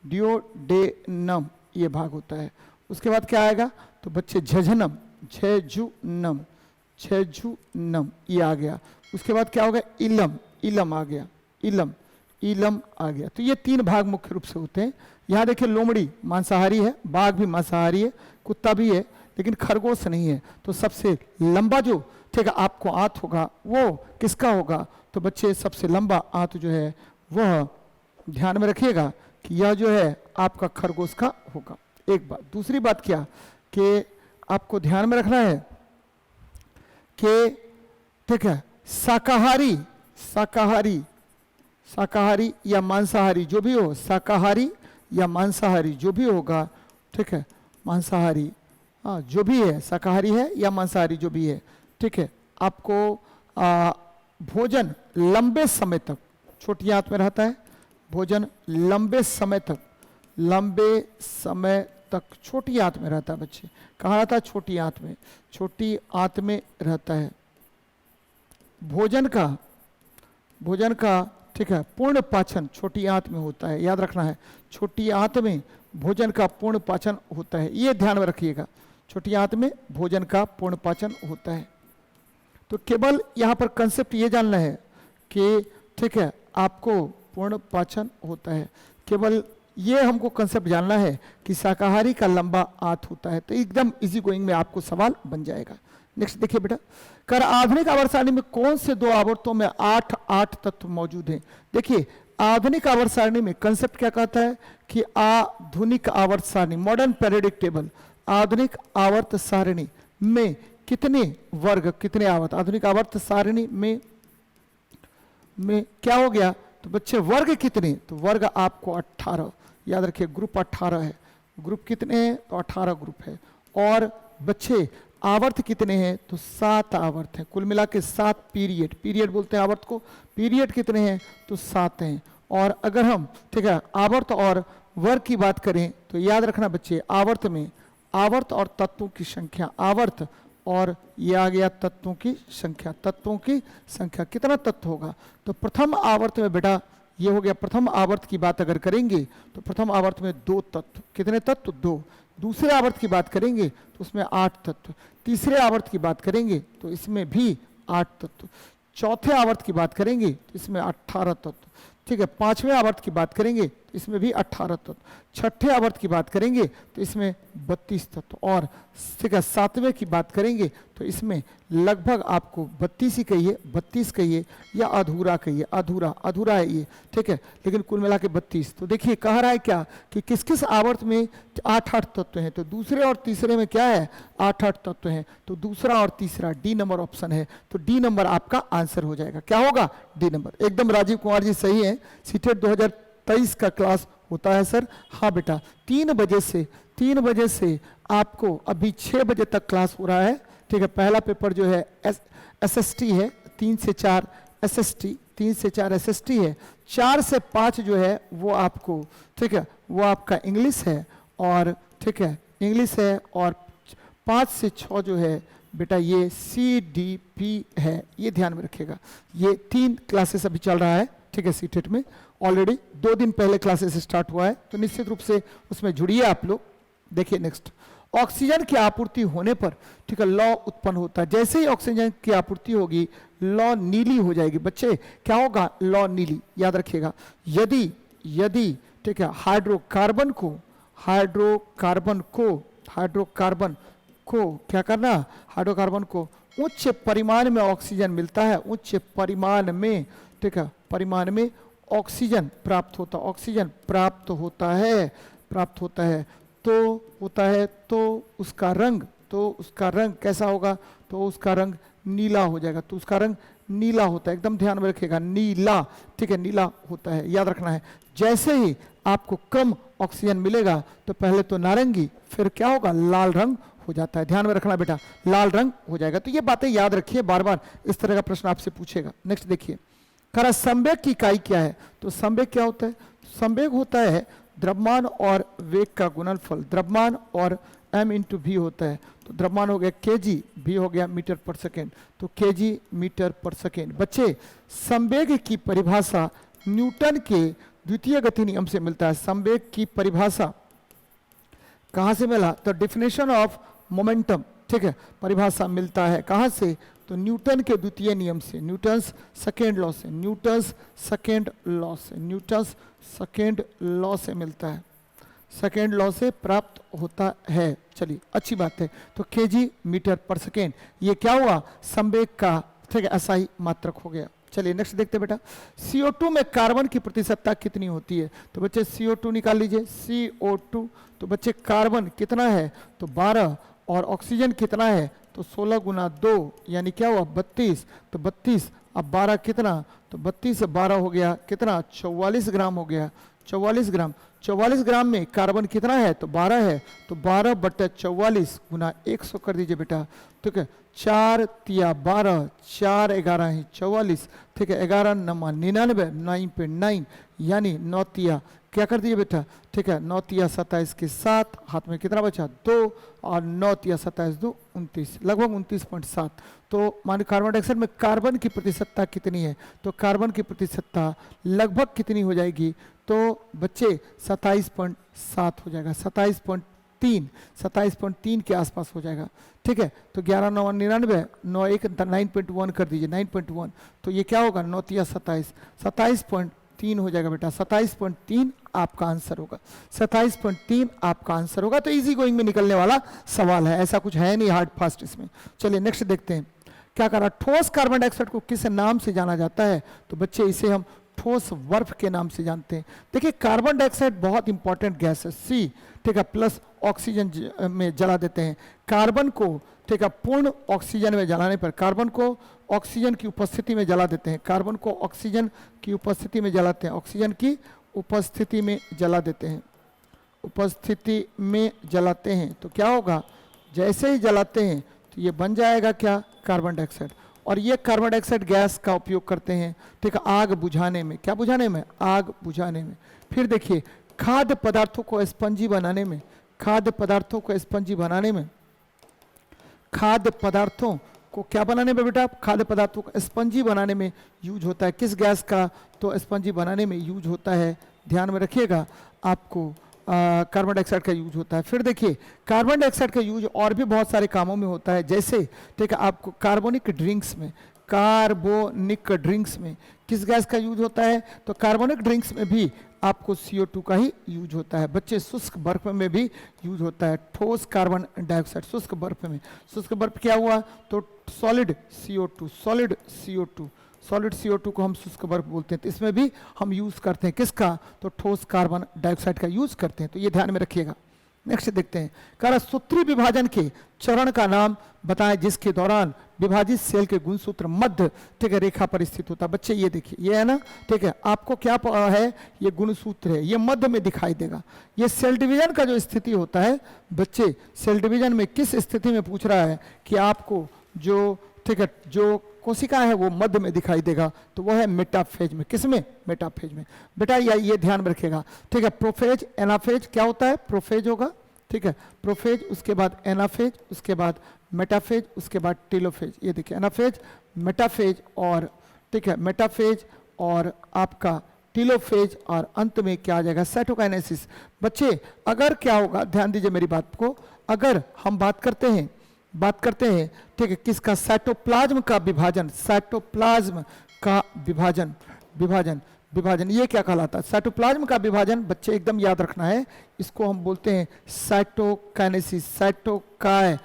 ड्यूडेनम ये भाग होता है। उसके बाद क्या आएगा? तो बच्चे झझनम, झेझुनम, झेझुनम ये आ गया। उसके बाद क्या होगा? इलम, इलम आ गया, इलम, इलम आ गया। तो ये 3 भाग मुख्य रूप से होते हैं। यहाँ देखिए लोमड़ी मांसाहारी है, बाघ भी मांसाहारी है, कुत्ता भी है, लेकिन खरगोश नहीं है। तो सबसे लंबा जो ठीक है आपको आंत होगा वो किसका होगा? तो बच्चे सबसे लंबा आंत जो है वह ध्यान में रखिएगा कि यह जो है आपका खरगोश का होगा। एक बात, दूसरी बात क्या कि आपको ध्यान में रखना है कि ठीक है शाकाहारी, शाकाहारी, शाकाहारी या मांसाहारी जो भी हो, शाकाहारी या मांसाहारी जो भी होगा, ठीक है, मांसाहारी हाँ जो भी है, शाकाहारी है या मांसाहारी जो भी है, ठीक है, आपको भोजन लंबे समय तक छोटी आंत में रहता है, भोजन लंबे समय तक, लंबे समय तक छोटी आंत में रहता है। बच्चे कहाँ रहता है? छोटी आंत में, छोटी आंत में रहता है। भोजन का ठीक है पूर्ण पाचन छोटी आंत में होता है, याद रखना है, छोटी आंत में भोजन का पूर्ण पाचन होता है, ये ध्यान में रखिएगा, छोटी आंत में भोजन का पूर्ण पाचन होता है। तो केवल यहाँ पर कंसेप्ट ये जानना है कि ठीक है आपको पूर्ण पाचन होता है, केवल ये हमको कंसेप्ट जानना है कि शाकाहारी का लंबा आंत होता है, तो एकदम इजी गोइंग में आपको सवाल बन जाएगा। नेक्स्ट देखिए बेटा, कर आधुनिक आवर्त सारणी में कौन से 2 आवर्तों में 8 तत्व मौजूद हैं? देखिए आधुनिक आवर्त सारणी में कंसेप्ट क्या कहता है कि आधुनिक आवर्त सारणी, मॉडर्न पीरियोडिक टेबल, आधुनिक आवर्त सारणी में कितने वर्ग, कितने आवर्त? आधुनिक आवर्त सारणी में क्या हो गया? तो बच्चे वर्ग कितने? तो वर्ग आपको 18, याद रखिए ग्रुप 18 है। ग्रुप कितने हैं? तो 18 ग्रुप है। और बच्चे आवर्त कितने हैं? तो 7 आवर्त हैं, कुल मिला के 7 पीरियड, पीरियड बोलते हैं आवर्त को। पीरियड कितने हैं? तो 7 हैं। और अगर हम ठीक है आवर्त और वर्ग की बात करें तो याद रखना बच्चे, आवर्त में आवर्त और तत्वों की संख्या, आवर्त और ये आ गया तत्वों की संख्या, तत्वों की संख्या कितना तत्व होगा। तो प्रथम आवर्त में बेटा ये हो गया, प्रथम आवर्त की बात अगर करेंगे तो प्रथम आवर्त में 2 तत्व, कितने तत्व 2। दूसरे आवर्त की बात करेंगे तो उसमें 8 तत्व, तीसरे आवर्त की बात करेंगे तो इसमें भी 8 तत्व, चौथे आवर्त की बात करेंगे तो इसमें 18 तत्व, ठीक है। पांचवें आवर्त की बात करेंगे तो इसमें भी 18 तत्व, छठे आवर्त की बात करेंगे तो इसमें 32 तत्व, और ठीक है सातवें की बात करेंगे तो इसमें लगभग आपको 32 ही कहिए, 32 कहिए या अधूरा कहिए, अधूरा अधूरा है ये, ठीक है, लेकिन कुल मिला के 32। तो देखिए कह रहा है क्या कि किस किस आवर्त में 8-8 तत्व हैं, तो दूसरे और तीसरे में क्या है 8-8 तत्व हैं, तो दूसरा और तीसरा डी नंबर ऑप्शन है, तो डी नंबर आपका आंसर हो जाएगा। क्या होगा डी नंबर। एकदम राजीव कुमार जी सही है। सीटेट 2023 का क्लास होता है सर, हाँ बेटा 3 बजे से आपको अभी 6 बजे तक क्लास हो रहा है, ठीक है। पहला पेपर जो है एसएसटी है, 3 से 4 एसएसटी, 3 से 4 एसएसटी है, 4 से 5 जो है वो आपको, ठीक है, वो आपका इंग्लिश है, और ठीक है इंग्लिश है, और 5 से 6 जो है बेटा ये CDP है, ये ध्यान में रखिएगा। ये 3 क्लासेस अभी चल रहा है, ठीक है। सीटेट में ऑलरेडी 2 दिन पहले क्लासेस स्टार्ट हुआ है, तो निश्चित रूप से उसमें जुड़िए आप लोग। देखिए नेक्स्ट, ऑक्सीजन की आपूर्ति होने पर, ठीक है, लौ उत्पन्न होता है। जैसे ही ऑक्सीजन की आपूर्ति होगी लौ नीली हो जाएगी। बच्चे क्या होगा लौ नीली, याद रखिएगा। यदि ठीक है हाइड्रोकार्बन को क्या करना, हाइड्रोकार्बन को उच्च परिमाण में ऑक्सीजन मिलता है, उच्च परिमाण में, ठीक है, परिमाण में ऑक्सीजन प्राप्त होता है, तो उसका रंग कैसा होगा, तो उसका रंग नीला हो जाएगा, तो उसका रंग नीला होता है, एकदम ध्यान में रखिएगा, नीला, ठीक है, नीला होता है, याद रखना है। जैसे ही आपको कम ऑक्सीजन मिलेगा तो पहले तो नारंगी, फिर क्या होगा लाल रंग हो जाता है, ध्यान में रखना बेटा, लाल रंग हो जाएगा। तो ये बातें याद रखिए, बार बार इस तरह का प्रश्न आपसे पूछेगा। नेक्स्ट देखिए, करा संवेग की इकाई क्या है, तो संवेग क्या होता है, संवेग होता है द्रव्यमान और वेग का गुणनफल, द्रव्यमान और m इंटू v होता है, तो द्रव्यमान हो गया kg, v हो गया मीटर पर सेकेंड, तो kg मीटर पर सेकेंड। बच्चे संवेग की परिभाषा न्यूटन के द्वितीय गति नियम से मिलता है। संवेग की परिभाषा कहाँ से मिला, तो डेफिनेशन ऑफ मोमेंटम, ठीक है, परिभाषा मिलता है कहाँ से, तो न्यूटन के द्वितीय नियम से, न्यूटन्स सेकेंड लॉ से मिलता है, सेकेंड लॉ से प्राप्त होता है। चलिए अच्छी बात है। तो kg मीटर पर सेकेंड, ये क्या हुआ संवेग का, ठीक है, SI मात्रक हो गया। चलिए नेक्स्ट देखते बेटा, CO2 में कार्बन की प्रतिशतता कितनी होती है, तो बच्चे CO2 निकाल लीजिए, CO2, तो बच्चे कार्बन कितना है, तो 12, और ऑक्सीजन कितना है, तो 16 गुना 2 यानी क्या हुआ 32, तो 32, अब 12 कितना, तो 32 से 12 हो गया कितना 44 ग्राम हो गया, 44 ग्राम में कार्बन कितना है, तो 12 है, तो 12/44 गुना 100 कर दीजिए बेटा, ठीक है, 4 तिया 12, 4 11 ही 44, ठीक है, 11 9 99, 9 पे 9 यानी 9 तिया क्या कर दिए बेटा, ठीक है, 9 तिया 27 के साथ हाथ में कितना बचा 2, और 9 तिया 27 2 29, लगभग 29.7। तो मान कार्बन डाइऑक्साइड में कार्बन की प्रतिशतता कितनी है, तो कार्बन की प्रतिशतता लगभग कितनी हो जाएगी, तो बच्चे 27.7 हो जाएगा, 27.3 के आसपास हो जाएगा, ठीक है। तो 11 9 99, 9 1 9.1 कर दीजिए, 9.1, तो ये क्या होगा 9 तिया 27, 27.3 हो जाएगा बेटा, 27.3 आपका आंसर होगा, 27.3 आपका आंसर होगा। तो इजी गोइंग में निकलने वाला सवाल है, ऐसा कुछ है नहीं हार्ड फास्ट इसमें। चलिए नेक्स्ट देखते हैं, क्या करा, ठोस कार्बन डाइऑक्साइड को किस नाम से जाना जाता है, तो बच्चे इसे हम ठोस बर्फ के नाम से जानते हैं। देखिए कार्बन डाइऑक्साइड बहुत इंपॉर्टेंट गैस है, C, ठीक है, प्लस ऑक्सीजन में जला देते हैं। कार्बन को, ठीक है, पूर्ण ऑक्सीजन में जलाने पर, कार्बन को ऑक्सीजन की उपस्थिति में जला देते हैं, कार्बन को ऑक्सीजन की उपस्थिति में जलाते हैं, ऑक्सीजन की उपस्थिति में जला देते हैं, उपस्थिति में जलाते हैं, तो क्या होगा, जैसे ही जलाते हैं तो ये बन जाएगा क्या कार्बन डाइऑक्साइड, और ये कार्बन डाइऑक्साइड गैस का उपयोग करते हैं, ठीक है, आग बुझाने में, क्या बुझाने में, आग बुझाने में। फिर देखिए खाद्य पदार्थों को स्पंजी बनाने में, खाद्य पदार्थों को स्पंजी बनाने में, खाद्य पदार्थों को क्या बनाने में बेटा, खाद्य पदार्थों को स्पंजी बनाने में यूज होता है। किस गैस का, तो स्पंजी बनाने में यूज होता है, ध्यान में रखिएगा, आपको कार्बन डाइऑक्साइड का यूज होता है। फिर देखिए कार्बन डाइऑक्साइड का यूज और भी बहुत सारे कामों में होता है, जैसे ठीक है आपको कार्बोनिक ड्रिंक्स में, कार्बोनिक ड्रिंक्स में किस गैस का यूज होता है, तो कार्बोनिक ड्रिंक्स में भी आपको CO2 का ही यूज होता है। बच्चे शुष्क बर्फ में भी यूज होता है, ठोस कार्बन डाइऑक्साइड शुष्क बर्फ में। शुष्क बर्फ क्या हुआ, तो solid CO2, solid CO2, solid CO2 को हम शुष्क बर्फ बोलते हैं। तो इसमें भी हम यूज करते हैं किसका, तो ठोस कार्बन डाइऑक्साइड का यूज करते हैं। तो ये ध्यान में रखिएगा। नेक्स्ट देखते हैं, कह रहा सूत्री विभाजन के चरण का नाम बताएं जिसके दौरान विभाजित सेल के गुणसूत्र मध्य ठीक है रेखा पर स्थित होता है। बच्चे ये देखिए, ये है ना, ठीक है, आपको क्या है, ये गुणसूत्र है, ये मध्य में दिखाई देगा। ये सेल डिवीजन का जो स्थिति होता है बच्चे, सेल डिवीजन में किस स्थिति में पूछ रहा है कि आपको जो ठीक है जो कोशिका है वो मध्य में दिखाई देगा, तो वो है मेटाफेज में। किसमें, मेटाफेज में। बेटा ये ध्यान में रखेगा, ठीक है। प्रोफेज एनाफेज क्या होता है, प्रोफेज होगा, ठीक है, प्रोफेज, उसके बाद एनाफेज, उसके बाद मेटाफेज, उसके बाद टेलोफेज। ये देखिए एनाफेज, मेटाफेज और ठीक है मेटाफेज और आपका टेलोफेज, और अंत में क्या आ जाएगा, साइटोकाइनेसिस। बच्चे अगर क्या होगा, ध्यान दीजिए मेरी बात को, अगर हम बात करते हैं ठीक है किसका, साइटोप्लाज्म का विभाजन, साइटोप्लाज्म का विभाजन, विभाजन ये क्या कहलाता है, साइटोप्लाज्म का विभाजन। बच्चे एकदम याद रखना है, इसको हम बोलते हैं साइटोकाइनेसिस, साइटोकाइनेसिस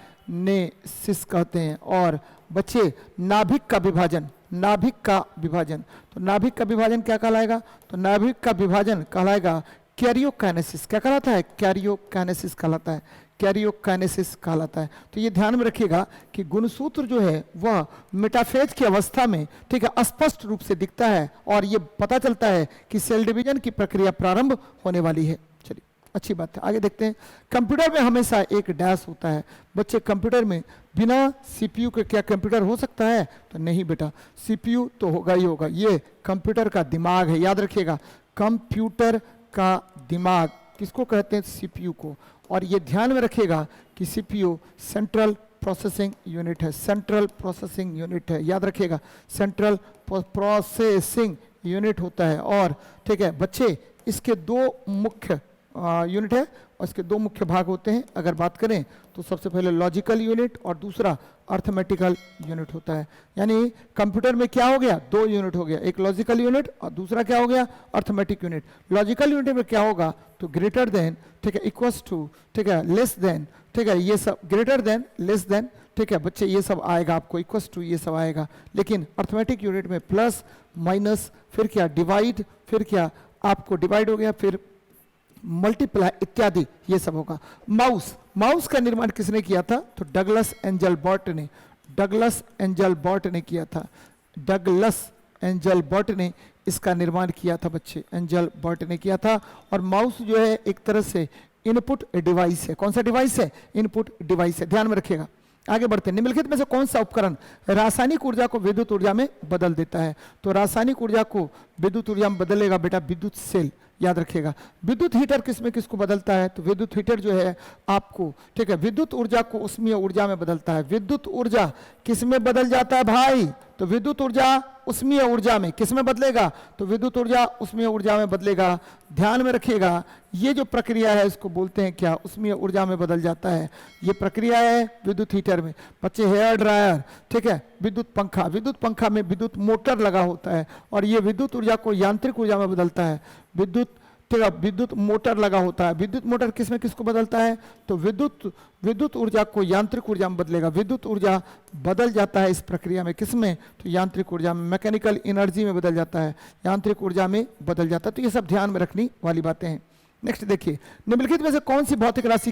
कहते हैं। और बच्चे नाभिक का विभाजन, नाभिक का विभाजन, तो नाभिक का विभाजन क्या कहलाएगा, तो नाभिक का विभाजन कहलाएगा कैरियोकाइनेसिस। क्या कहलाता है, कैरियोकाइनेसिस कहलाता है, कैरियोकाइनेसिस कहलाता है। तो ये ध्यान में रखिएगा कि गुणसूत्र जो है वह मेटाफेज की अवस्था में ठीक है स्पष्ट रूप से दिखता है, और ये पता चलता है कि सेल डिवीजन की प्रक्रिया प्रारंभ होने वाली है। चलिए अच्छी बात है, आगे देखते हैं। कंप्यूटर में हमेशा एक डैश होता है। बच्चे कंप्यूटर में बिना CPU के क्या कंप्यूटर हो सकता है, तो नहीं बेटा, CPU तो होगा ही होगा। ये कंप्यूटर का दिमाग है, याद रखिएगा, कंप्यूटर का दिमाग किसको कहते हैं, CPU को। और ये ध्यान में रखिएगा कि CPU सेंट्रल प्रोसेसिंग यूनिट है, सेंट्रल प्रोसेसिंग यूनिट है, याद रखिएगा, सेंट्रल प्रोसेसिंग यूनिट होता है। और ठीक है बच्चे, इसके दो मुख्य यूनिट है और इसके दो मुख्य भाग होते हैं। अगर बात करें तो सबसे पहले लॉजिकल यूनिट और दूसरा अर्थमेटिकल यूनिट होता है। यानी कंप्यूटर में क्या हो गया, दो यूनिट हो गया, एक लॉजिकल यूनिट और दूसरा क्या हो गया, अर्थमेटिक यूनिट। लॉजिकल यूनिट में क्या होगा, तो ग्रेटर देन ठीक है, इक्वल्स टू ठीक है, लेस देन ठीक है, ये सब ग्रेटर देन, लेस देन ठीक है बच्चे, ये सब आएगा आपको, इक्वल्स टू ये सब आएगा। लेकिन अर्थमेटिक यूनिट में प्लस माइनस, फिर क्या डिवाइड, फिर क्या आपको डिवाइड हो गया, फिर मल्टीप्लाई इत्यादि ये सब होगा। माउस, माउस का निर्माण किसने किया था, तो डगलस एंजलबर्ट ने, डगलस एंजलबर्ट ने किया था, डगलस एंजलबर्ट ने इसका निर्माण किया था बच्चे, एंजलबर्ट ने किया था। और माउस जो है एक तरह से इनपुट डिवाइस है। कौन सा डिवाइस है, इनपुट डिवाइस है, ध्यान में रखिएगा। आगे बढ़ते हैं, निम्नलिखित में से कौन सा उपकरण रासायनिक ऊर्जा को विद्युत ऊर्जा में बदल देता है, तो रासायनिक ऊर्जा को विद्युत ऊर्जा में बदलेगा बेटा विद्युत सेल, याद रखिएगा। विद्युत हीटर किसमें किसको बदलता है, तो विद्युत हीटर जो है आपको ठीक है विद्युत ऊर्जा को उष्मीय ऊर्जा में बदलता है। विद्युत ऊर्जा किसमें बदल जाता है भाई, तो विद्युत ऊर्जा उष्मीय ऊर्जा में, किसमें बदलेगा, तो विद्युत ऊर्जा उष्मीय ऊर्जा में बदलेगा। ध्यान में रखिएगा, ये जो प्रक्रिया है इसको बोलते हैं क्या, उष्मीय ऊर्जा में बदल जाता है। ये प्रक्रिया है विद्युत हीटर में। बच्चे हेयर ड्रायर ठीक है, विद्युत पंखा, विद्युत पंखा में विद्युत मोटर लगा होता है और ये विद्युत ऊर्जा को यांत्रिक ऊर्जा में बदलता है। विद्युत मोटर लगा होता है, विद्युत मोटर किसमें किसको बदलता है, तो विद्युत ऊर्जा को यांत्रिक ऊर्जा में बदलेगा। विद्युत ऊर्जा बदल जाता है इस प्रक्रिया में, किसमें, तो यांत्रिक ऊर्जा में, मैकेनिकल एनर्जी में बदल जाता है, यांत्रिक ऊर्जा में बदल जाता है। तो ये सब ध्यान में रखने वाली बातें हैं। नेक्स्ट देखिए, निम्नलिखित में से कौन सी भौतिक राशि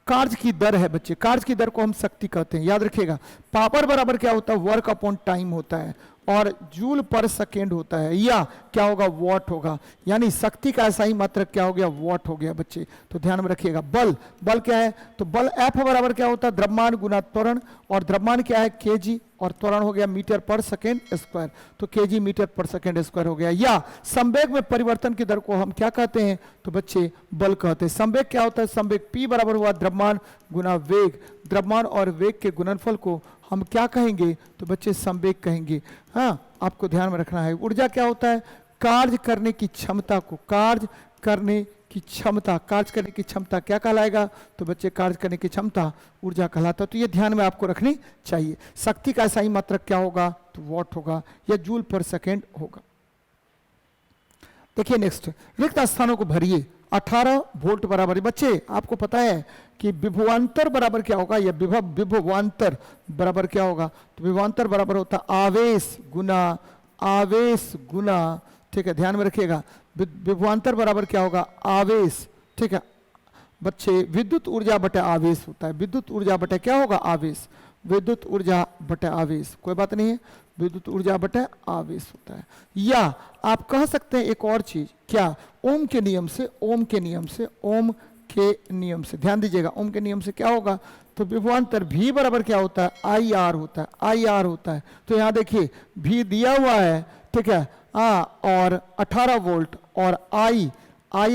कार्य की दर है बच्चे, कार्य की दर को हम शक्ति कहते हैं, याद रखिएगा। पावर बराबर क्या होता है, वर्क अपॉन टाइम होता है, और जूल पर सेकेंड होता है, या क्या होगा, वॉट होगा। यानी शक्ति का ऐसा ही मात्रक क्या हो गया, वॉट हो गया बच्चे। तो ध्यान में रखिएगा। बल, बल क्या है, तो बल F बराबर क्या होता है, द्रव्यमान गुना त्वरण, और द्रव्यमान क्या है, kg, और त्वरण हो गया मीटर पर सेकेंड स्क्वायर, तो kg मीटर पर सेकेंड स्क्वायर हो गया। या संवेग में परिवर्तन की दर को हम क्या कहते हैं, तो बच्चे बल कहते हैं। संवेग क्या होता है, संवेग P बराबर हुआ द्रव्यमान गुना वेग, द्रव्यमान और वेग के गुणनफल को हम क्या कहेंगे, तो बच्चे संवेग कहेंगे। हाँ, आपको ध्यान में रखना है। ऊर्जा क्या होता है, कार्य करने की क्षमता को, कार्य करने की क्षमता, कार्य करने की क्षमता क्या कहलाएगा, तो बच्चे कार्य करने की क्षमता ऊर्जा कहलाता है। तो ये ध्यान में आपको रखनी चाहिए। शक्ति का ऐसा ही मात्रक क्या होगा, तो वॉट होगा, या जूल पर सेकेंड होगा। देखिए नेक्स्ट, रिक्त स्थानों को भरिए। 18 वोल्ट बराबर, बच्चे आपको पता है कि विभवांतर बराबर क्या होगा, या विभव, विभवांतर बराबर क्या होगा, तो विभवांतर बराबर होता है आवेश गुना, आवेश गुना, ठीक है, ध्यान में रखिएगा। विभवांतर बराबर क्या होगा, आवेश, ठीक है बच्चे, विद्युत ऊर्जा बटे आवेश होता है। विद्युत ऊर्जा बटे क्या होगा, आवेश, विद्युत ऊर्जा बटे आवेश, कोई बात नहीं है, विद्युत ऊर्जा बटे आवेश होता है। या आप कह सकते हैं एक और चीज, क्या, ओम के नियम से, ओम के नियम से, ओम के नियम से, ध्यान दीजिएगा, ओम के नियम से क्या होगा, तो विभवांतर V बराबर क्या होता है, IR होता है, IR होता है। तो यहाँ देखिए V दिया हुआ है, ठीक है, और 18 वोल्ट, और I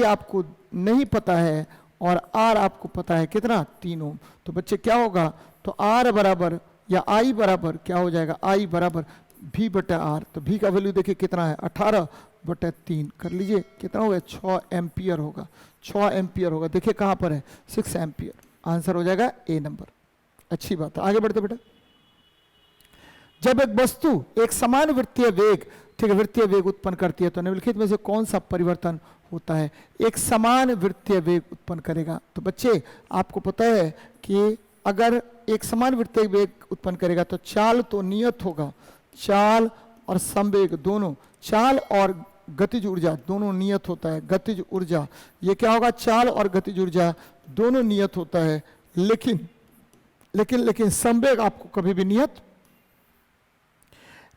आपको नहीं पता है, और R आपको पता है कितना, 3 ओम। तो बच्चे क्या होगा, तो R बराबर या I बराबर क्या हो जाएगा, I बराबर V बटा R। तो V का वैल्यू देखिए कितना है, 18 बटा 3 कर लीजिए, कितना होगा, 6 एम्पियर होगा, 6 एम्पियर होगा। देखिए कहाँ पर है, 6 एम्पियर, आंसर हो जाएगा A नंबर। अच्छी बात है, आगे बढ़ते बेटा। जब एक वस्तु एक समान वृत्तीय वेग, ठीक है, वृत्तीय वेग उत्पन्न करती है, तो निम्नलिखित में से कौन सा परिवर्तन होता है, एक समान वृत्तीय वेग उत्पन्न करेगा। तो बच्चे आपको पता है कि अगर एक समान वृत्तीय वेग उत्पन्न करेगा तो चाल तो नियत होगा, चाल और संवेग दोनों, चाल और गतिज ऊर्जा दोनों नियत होता है। गतिज ऊर्जा ये क्या होगा, चाल और गतिज ऊर्जा दोनों नियत होता है, लेकिन लेकिन लेकिन संवेग आपको कभी भी नियत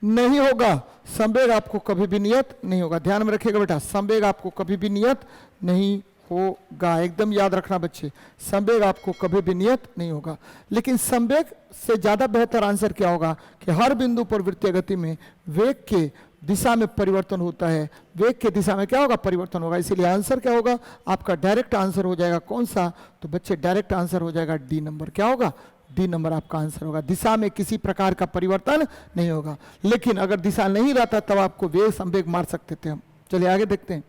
नहीं होगा, संवेग आपको कभी भी नियत नहीं होगा। ध्यान में रखिएगा बेटा, संवेग आपको कभी भी नियत नहीं होगा, एकदम याद रखना बच्चे, संवेग आपको कभी भी नियत नहीं होगा। लेकिन संवेग से ज्यादा बेहतर आंसर क्या होगा कि हर बिंदु पर वृत्तीय गति में वेग के दिशा में परिवर्तन होता है, वेग के दिशा में क्या होगा, परिवर्तन होगा। इसीलिए आंसर क्या होगा, आपका डायरेक्ट आंसर हो जाएगा कौन सा, तो बच्चे डायरेक्ट आंसर हो जाएगा डी नंबर। क्या होगा, डी नंबर आपका आंसर होगा। दिशा में किसी प्रकार का परिवर्तन नहीं होगा, लेकिन अगर दिशा नहीं रहता तब आपको वेग संवेग मार सकते थे हम। चलिए आगे देखते हैं।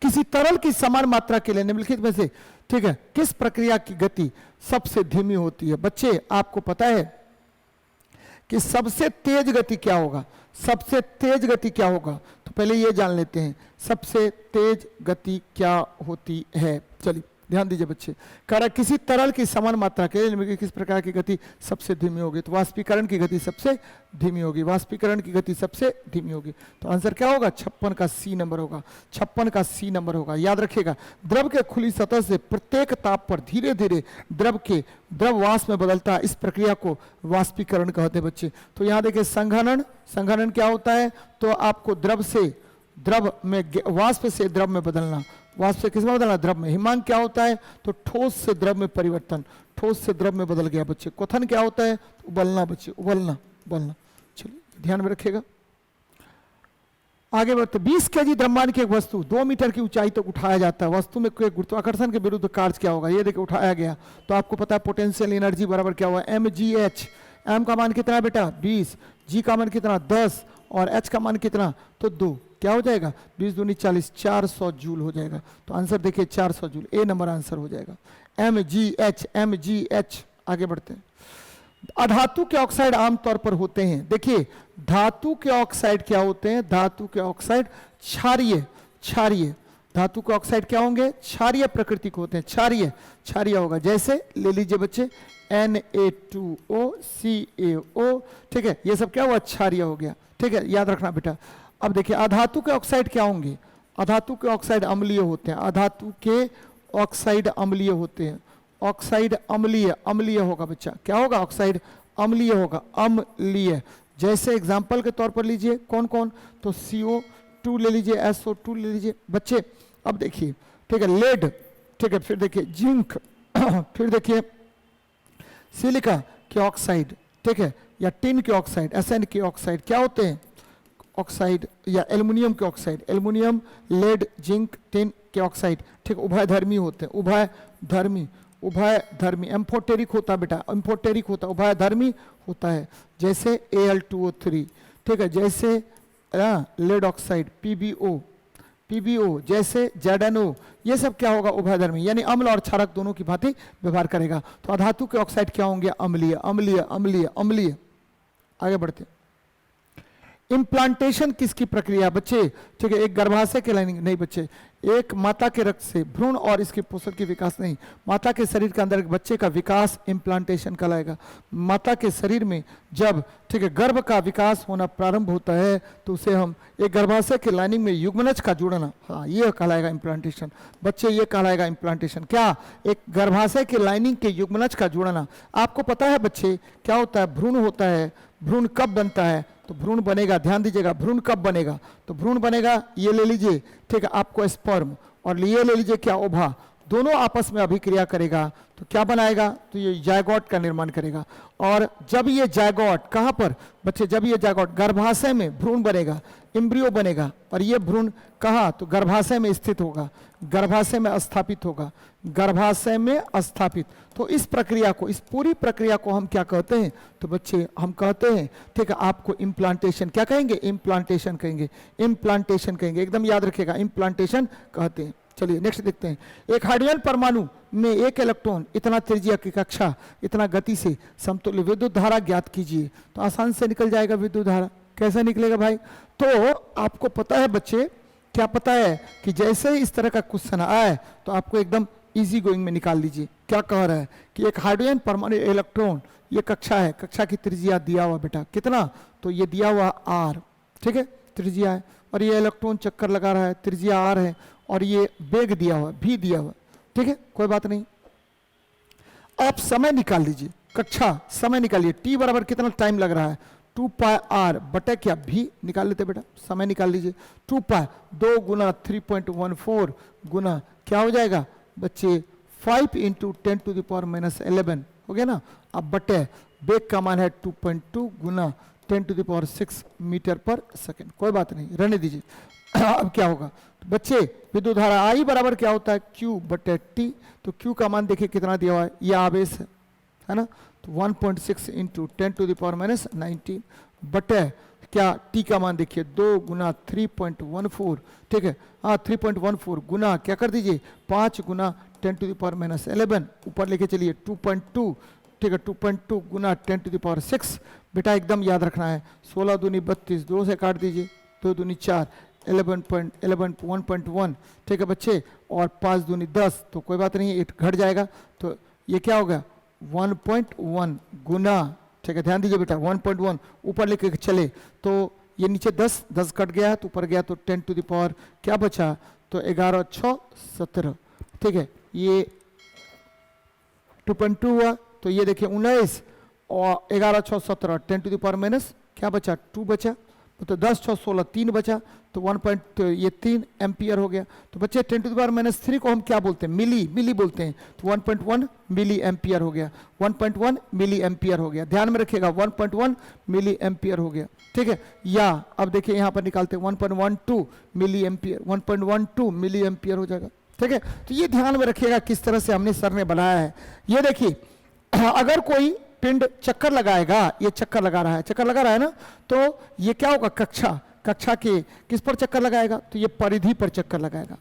किसी तरल की समान मात्रा के लिए निम्नलिखित में से, ठीक है, किस प्रक्रिया की गति सबसे धीमी होती है। बच्चे आपको पता है कि सबसे तेज गति क्या होगा, सबसे तेज गति क्या होगा, तो पहले ये जान लेते हैं सबसे तेज गति क्या होती है। चलिए ध्यान दीजिए बच्चे, कह रहा किसी तरल की समान मात्रा के लिए किस प्रकार की गति सबसे धीमी होगी, तो वाष्पीकरण की गति सबसे धीमी होगी, वाष्पीकरण की गति सबसे धीमी होगी। तो आंसर क्या होगा, 56 का सी नंबर होगा, 56 का सी नंबर होगा। याद रखिएगा, द्रव के खुली सतह से प्रत्येक ताप पर धीरे धीरे द्रव वाष्प में बदलता है, इस प्रक्रिया को वाष्पीकरण कहते हैं बच्चे। तो यहाँ देखिए संघनन, संघनन क्या होता है, तो आपको द्रव से द्रव में, वाष्प से द्रव में बदलना, वाष्प से किस में बदलना, द्रव में। हिमांक क्या होता है, तो ठोस से द्रव में परिवर्तन, ठोस से द्रव में बदल गया बच्चे। क्वथन क्या होता है, तो उबलना बच्चे, उबलना उबलना। चलिए ध्यान में रखिएगा, आगे बढ़ते। 20 केजी द्रव्यमान की एक वस्तु 2 मीटर की ऊंचाई तक उठाया जाता है, वस्तु में कोई गुरुत्वाकर्षण के विरुद्ध कार्य क्या होगा, ये देखिए उठाया गया, तो आपको पता है पोटेंशियल एनर्जी बराबर क्या हुआ, mgh। m का मान कितना है बेटा 20, g का मान कितना 10, और h का मान कितना, तो 2। क्या हो जाएगा, 20 दूनी 40, 400 जूल हो जाएगा। तो आंसर देखिए 400 जूल, ए नंबर आंसर हो जाएगा, mgh, mgh। आगे बढ़ते हैं। अधातु के ऑक्साइड आमतौर पर होते हैं, देखिए धातु के ऑक्साइड क्या होते हैं, धातु के ऑक्साइड क्षारीय, क्षारीय, धातु के ऑक्साइड क्या होंगे, क्षारीय प्रकृति के होते हैं, क्षारीय, क्षारीय होगा। जैसे ले लीजिए बच्चे Na2O CaO, ठीक है, ये सब क्या हुआ, क्षारीय हो गया, ठीक है, याद रखना बेटा। अब देखिए अधातु के ऑक्साइड क्या होंगे, अधातु के ऑक्साइड अम्लीय होते हैं, अधातु के ऑक्साइड अम्लीय होते हैं, ऑक्साइड अम्लीय, अम्लीय होगा बच्चा, क्या होगा, ऑक्साइड अम्लीय होगा, अम्लीय। जैसे एग्जाम्पल के तौर पर लीजिए कौन कौन, तो CO2 ले लीजिए, SO2 ले लीजिए बच्चे। अब देखिए ठीक है लेड, ठीक है, फिर देखिए जिंक फिर देखिए सिलिका के ऑक्साइड, ठीक है, या टिन के ऑक्साइड, SN के ऑक्साइड क्या होते हैं, ऑक्साइड, या एल्युमिनियम के oxide, aluminium, lead, zinc, tin के ऑक्साइड, ठीक, उभयधर्मी होते हैं, उभयधर्मी, उभयधर्मी, एम्फोटेरिक होता है बेटा, एम्फोटेरिक होता है, उभयधर्मी होता है, जैसे Al2O3, ठीक है, जैसे लेड ऑक्साइड PbO, जैसे ZnO, ये सब क्या होगा, उभयधर्मी, यानी अम्ल और क्षारक दोनों की भांति व्यवहार करेगा। तो अधातु के ऑक्साइड क्या होंगे, अम्लीय, अम्लीय, अम्लीय, अम्लीय। आगे बढ़ते हैं। इम्प्लांटेशन किसकी प्रक्रिया बच्चे, ठीक है, एक गर्भाशय के लाइनिंग नहीं बच्चे, एक माता के रक्त से भ्रूण और इसके पोषण की विकास नहीं, माता के शरीर के अंदर एक बच्चे का विकास इम्प्लांटेशन कहलाएगा। माता के शरीर में जब, ठीक है, गर्भ का विकास होना प्रारंभ होता है तो उसे हम एक गर्भाशय के लाइनिंग में युग्मनज का जुड़ना, हाँ ये कहलाएगा इम्प्लांटेशन बच्चे, ये कहलाएगा इम्प्लांटेशन। क्या, एक गर्भाशय के लाइनिंग के युग्मनज का जुड़ना। आपको पता है बच्चे क्या होता है, भ्रूण होता है, भ्रूण कब बनता है, तो भ्रूण बनेगा, ध्यान दीजिएगा, भ्रूण कब बनेगा, तो भ्रूण बनेगा, ये ले लीजिए, ठीक है, आपको स्पर्म, और ये ले लीजिए क्या, ओभा, दोनों आपस में अभिक्रिया करेगा तो क्या बनाएगा, तो ये जायगोट का निर्माण करेगा। और जब ये जायगोट कहाँ पर बच्चे, जब ये जायगोट गर्भाशय में भ्रूण बनेगा, एम्ब्रियो बनेगा, और ये भ्रूण कहाँ, तो गर्भाशय में स्थित होगा, गर्भाशय में स्थापित होगा, गर्भाशय में स्थापित। तो इस प्रक्रिया को, इस पूरी प्रक्रिया को हम क्या कहते हैं, तो बच्चे हम कहते हैं, ठीक है, आपको इम्प्लांटेशन क्या कहेंगे, इम्प्लांटेशन कहेंगे, इम्प्लांटेशन कहेंगे, एकदम याद रखिएगा, इम्प्लांटेशन कहते हैं। चलिए नेक्स्ट देखते हैं। एक हाइड्रोजन परमाणु में एक इलेक्ट्रॉन इतना त्रिज्या की कक्षा, इतना गति से समतुल्य विद्युत धारा ज्ञात कीजिए। तो आसान से निकल जाएगा विद्युत धारा। कैसे निकलेगा भाई, तो आपको पता है बच्चे, क्या पता है कि जैसे ही इस तरह का क्वेश्चन आए तो आपको एकदम इजी गोइंग में निकाल लीजिए। क्या कह रहा है कि एक हाइड्रोजन परमाणु इलेक्ट्रॉन, ये कक्षा है, कक्षा की त्रिज्या दिया हुआ बेटा कितना, तो ये दिया हुआ R, ठीक है, त्रिज्या है, और ये इलेक्ट्रॉन चक्कर लगा रहा है, त्रिज्या R है, और ये वेग दिया हुआ, भी दिया हुआ, ठीक है, कोई बात नहीं। आप समय निकाल लीजिए, कक्षा समय निकालिए, T बराबर कितना टाइम लग रहा है, 2 पाई R बटे क्या भी निकाल लेते बेटा, समय निकाल लीजिए, 2 पाई 2 गुना 3.14 गुना क्या हो जाएगा बच्चे 5 इंटू 10⁻⁻11 हो गया ना। अब बटे वेग का मान है 2.2 गुना 10⁻6 मीटर पर सेकेंड। कोई बात नहीं, रहने दीजिए। अब क्या होगा तो बच्चे, विद्युत धारा I बराबर क्या होता है, Q बटे T। तो Q का मान देखिए कितना दिया हुआ है, ये आवेश है ना, तो 1.6 इंटू 10⁻19 बटे क्या, T का मान देखिए 2 गुना 3.14, ठीक है, हाँ 3.14 गुना क्या कर दीजिए 5 गुना 10⁻11 ऊपर लेके चलिए 2.2, ठीक है, 2.2 गुना 10⁻6 बेटा एकदम याद रखना है। 16 दूनी 32, 2 से काट दीजिए, 2 दूनी 4, 1.1, ठीक है बच्चे, और 5 दूनी 10, तो कोई बात नहीं, ये घट जाएगा, तो ये क्या होगा 1.1 गुना, ठीक है, ध्यान दीजिए बेटा 1.1 ऊपर लेके चले तो ये नीचे 10 कट गया तो ऊपर गया तो 10⁻, क्या बचा, तो 11 6 17, ठीक है, ये 2.2 हुआ, तो ये देखिए 19 और 11 6 17, 10⁻, क्या बचा 2 बचा, तो 10 6 16 3 बचा, तो 1. तो ये 3 एम्पियर हो गया। तो बच्चे 10⁻³ को हम क्या बोलते हैं, मिली बोलते हैं, तो 1.1 मिली एम्पियर हो गया, 1.1 मिली एम्पियर हो गया, ध्यान में रखिएगा 1.1 मिली एम्पियर हो गया, ठीक है। या अब देखिए यहाँ पर निकालते हैं 1.12 मिली एम्पियर, 1.12 मिली एम्पियर हो जाएगा, ठीक है। तो ये ध्यान में रखिएगा किस तरह से हमने सर ने बनाया है। ये देखिए अगर कोई पिंड चक्कर लगाएगा, ये चक्कर लगा रहा है ना, तो ये क्या होगा, कक्षा के किस पर चक्कर लगाएगा, तो ये परिधि पर चक्कर लगाएगा,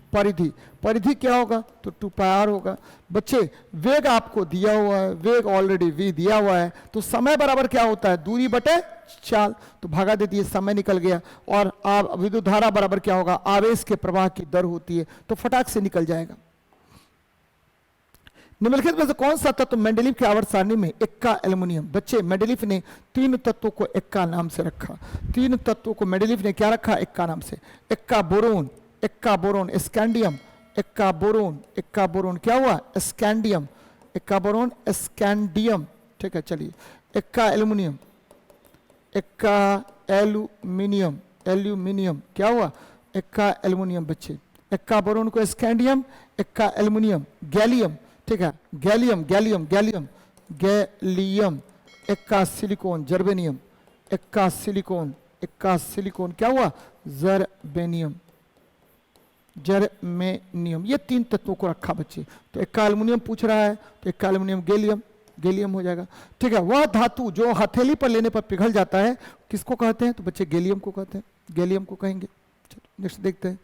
परिधि क्या होगा, तो 2 पाई R होगा। बच्चे वेग आपको दिया हुआ है, वेग ऑलरेडी v दिया हुआ है, तो समय बराबर क्या होता है, दूरी बटे चाल, तो भागा दे दिए, समय निकल गया। और आप विद्युत धारा बराबर क्या होगा, आवेश के प्रवाह की दर होती है, तो फटाक से निकल जाएगा। निम्नलिखित में से कौन सा तत्व मेंडेलीव की आवर्त सारणी में इक्का एल्युमिनियम। बच्चे मेंडेलीव ने 3 तत्वों को इक्का नाम से रखा, 3 तत्वों को मेंडेलीव ने क्या रखा, इक्का नाम से। इक्का बोरोन, स्कैंडियम, इक्का बोरोन क्या हुआ, स्कैंडियम, इक्का बोरोन स्कैंडियम, ठीक है। चलिए इक्का एल्युमिनियम, इक्का एल्यूमिनियम, एल्यूमिनियम क्या हुआ, इक्का एल्यूमिनियम बच्चे, इक्का बोरोन को स्कैंडियम, इक्का एल्यूमिनियम, गैलियम, ठीक है, गैलियम गैलियम गैलियम गैलियम, इक्का सिलिकॉन जर्बेनियम, इक्का सिलिकॉन, इक्का सिलिकॉन क्या हुआ, जर्बेनियम, जर्मेनियम। ये 3 तत्वों को रखा बच्चे। तो इक्का एल्यूमिनियम पूछ रहा है, तो इक्का एल्यूमिनियम गैलियम, गैलियम हो जाएगा, ठीक है। वह धातु जो हथेली पर लेने पर पिघल जाता है किसको कहते हैं, तो बच्चे गैलियम को कहते हैं, गैलियम को कहेंगे। चलो नेक्स्ट देखते हैं।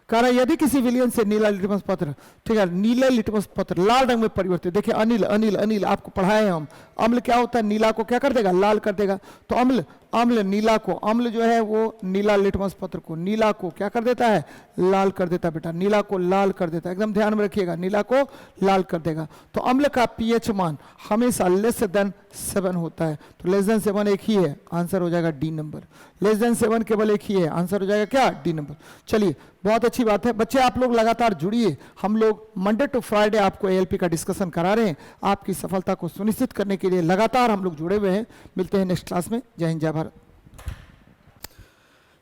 कह रहा है यदि किसी विलियन से नीला लिटमस पत्र, ठीक है, नीला लिटमस पत्र लाल रंग में परिवर्तित, देखिए अनिल अनिल अनिल आपको पढ़ाए हम, अम्ल क्या होता है, नीला को क्या कर देगा, लाल कर देगा। तो अम्ल, अम्ल नीला को, अम्ल जो है वो नीला लिटमस पत्र को, नीला को क्या कर देता है, लाल कर देता है बेटा, नीला को लाल कर देता है, एकदम ध्यान में रखिएगा, नीला को लाल कर देगा। तो अम्ल का पीएच मान हमेशा लेस देन 7 होता है। तो लेस देन 7 एक ही है, आंसर हो जाएगा डी नंबर। लेस देन 7 केवल एक ही है, आंसर हो जाएगा क्या, डी नंबर। चलिए बहुत अच्छी बात है बच्चे, आप लोग लगातार जुड़िए, हम लोग मंडे टू फ्राइडे आपको एएलपी का डिस्कशन करा रहे हैं। आपकी सफलता को सुनिश्चित करने के लिए लगातार हम लोग जुड़े हुए हैं। मिलते हैं नेक्स्ट क्लास में। जय हिंद जय भारत।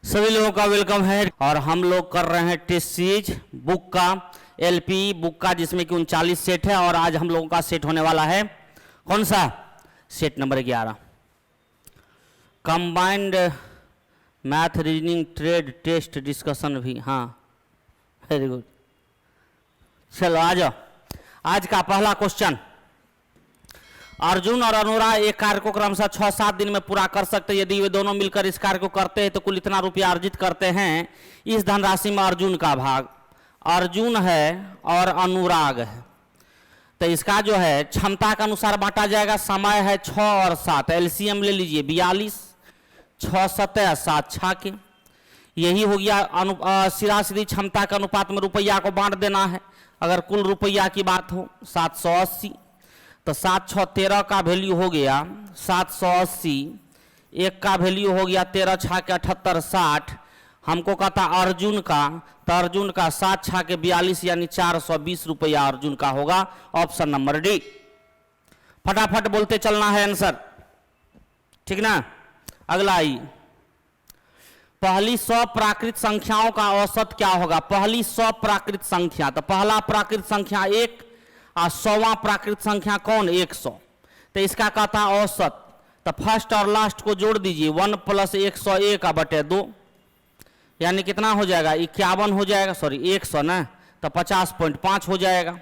सभी लोगों का वेलकम है और हम लोग कर रहे हैं टेस्ट सीरीज बुक का, एलपी बुक का, जिसमें कि 39 सेट है और आज हम लोगों का सेट होने वाला है कौन सा, set number 11, combined math reasoning trade test discussion भी, हाँ वेरी गुड। चलो आ जाओ। आज का पहला क्वेश्चन, अर्जुन और अनुराग एक कार्य को क्रमशः 6-7 दिन में पूरा कर सकते हैं। यदि वे दोनों मिलकर इस कार्य को करते हैं तो कुल इतना रुपया अर्जित करते हैं। इस धनराशि में अर्जुन का भाग, अर्जुन है और अनुराग है, तो इसका जो है क्षमता के अनुसार बांटा जाएगा। समय है 6 और 7, एलसीएम ले लीजिए 42, 6 7 7 6 के, यही हो गया सीधा सीधी क्षमता के अनुपात में रुपया को बांट देना है। अगर कुल रुपया की बात हो 780, तो 7 6 13 का वैल्यू हो गया 780, एक का वैल्यू हो गया 13 6 के 78 60। हमको कहता अर्जुन का, तो अर्जुन का 7 6 के 42 यानी 420 रुपया अर्जुन का होगा, ऑप्शन नंबर डी। फटाफट बोलते चलना है आंसर, ठीक ना। अगला आई, पहली 100 प्राकृत संख्याओं का औसत क्या होगा। पहली 100 प्राकृत संख्या, तो पहला प्राकृत संख्या 1 और 100वां प्राकृत संख्या कौन, 100, तो इसका कहता औसत। तो फर्स्ट और लास्ट को जोड़ दीजिए, 1 + 101/2 यानी कितना हो जाएगा, 51 हो जाएगा, सॉरी 100 ना, तो 50.5 हो जाएगा,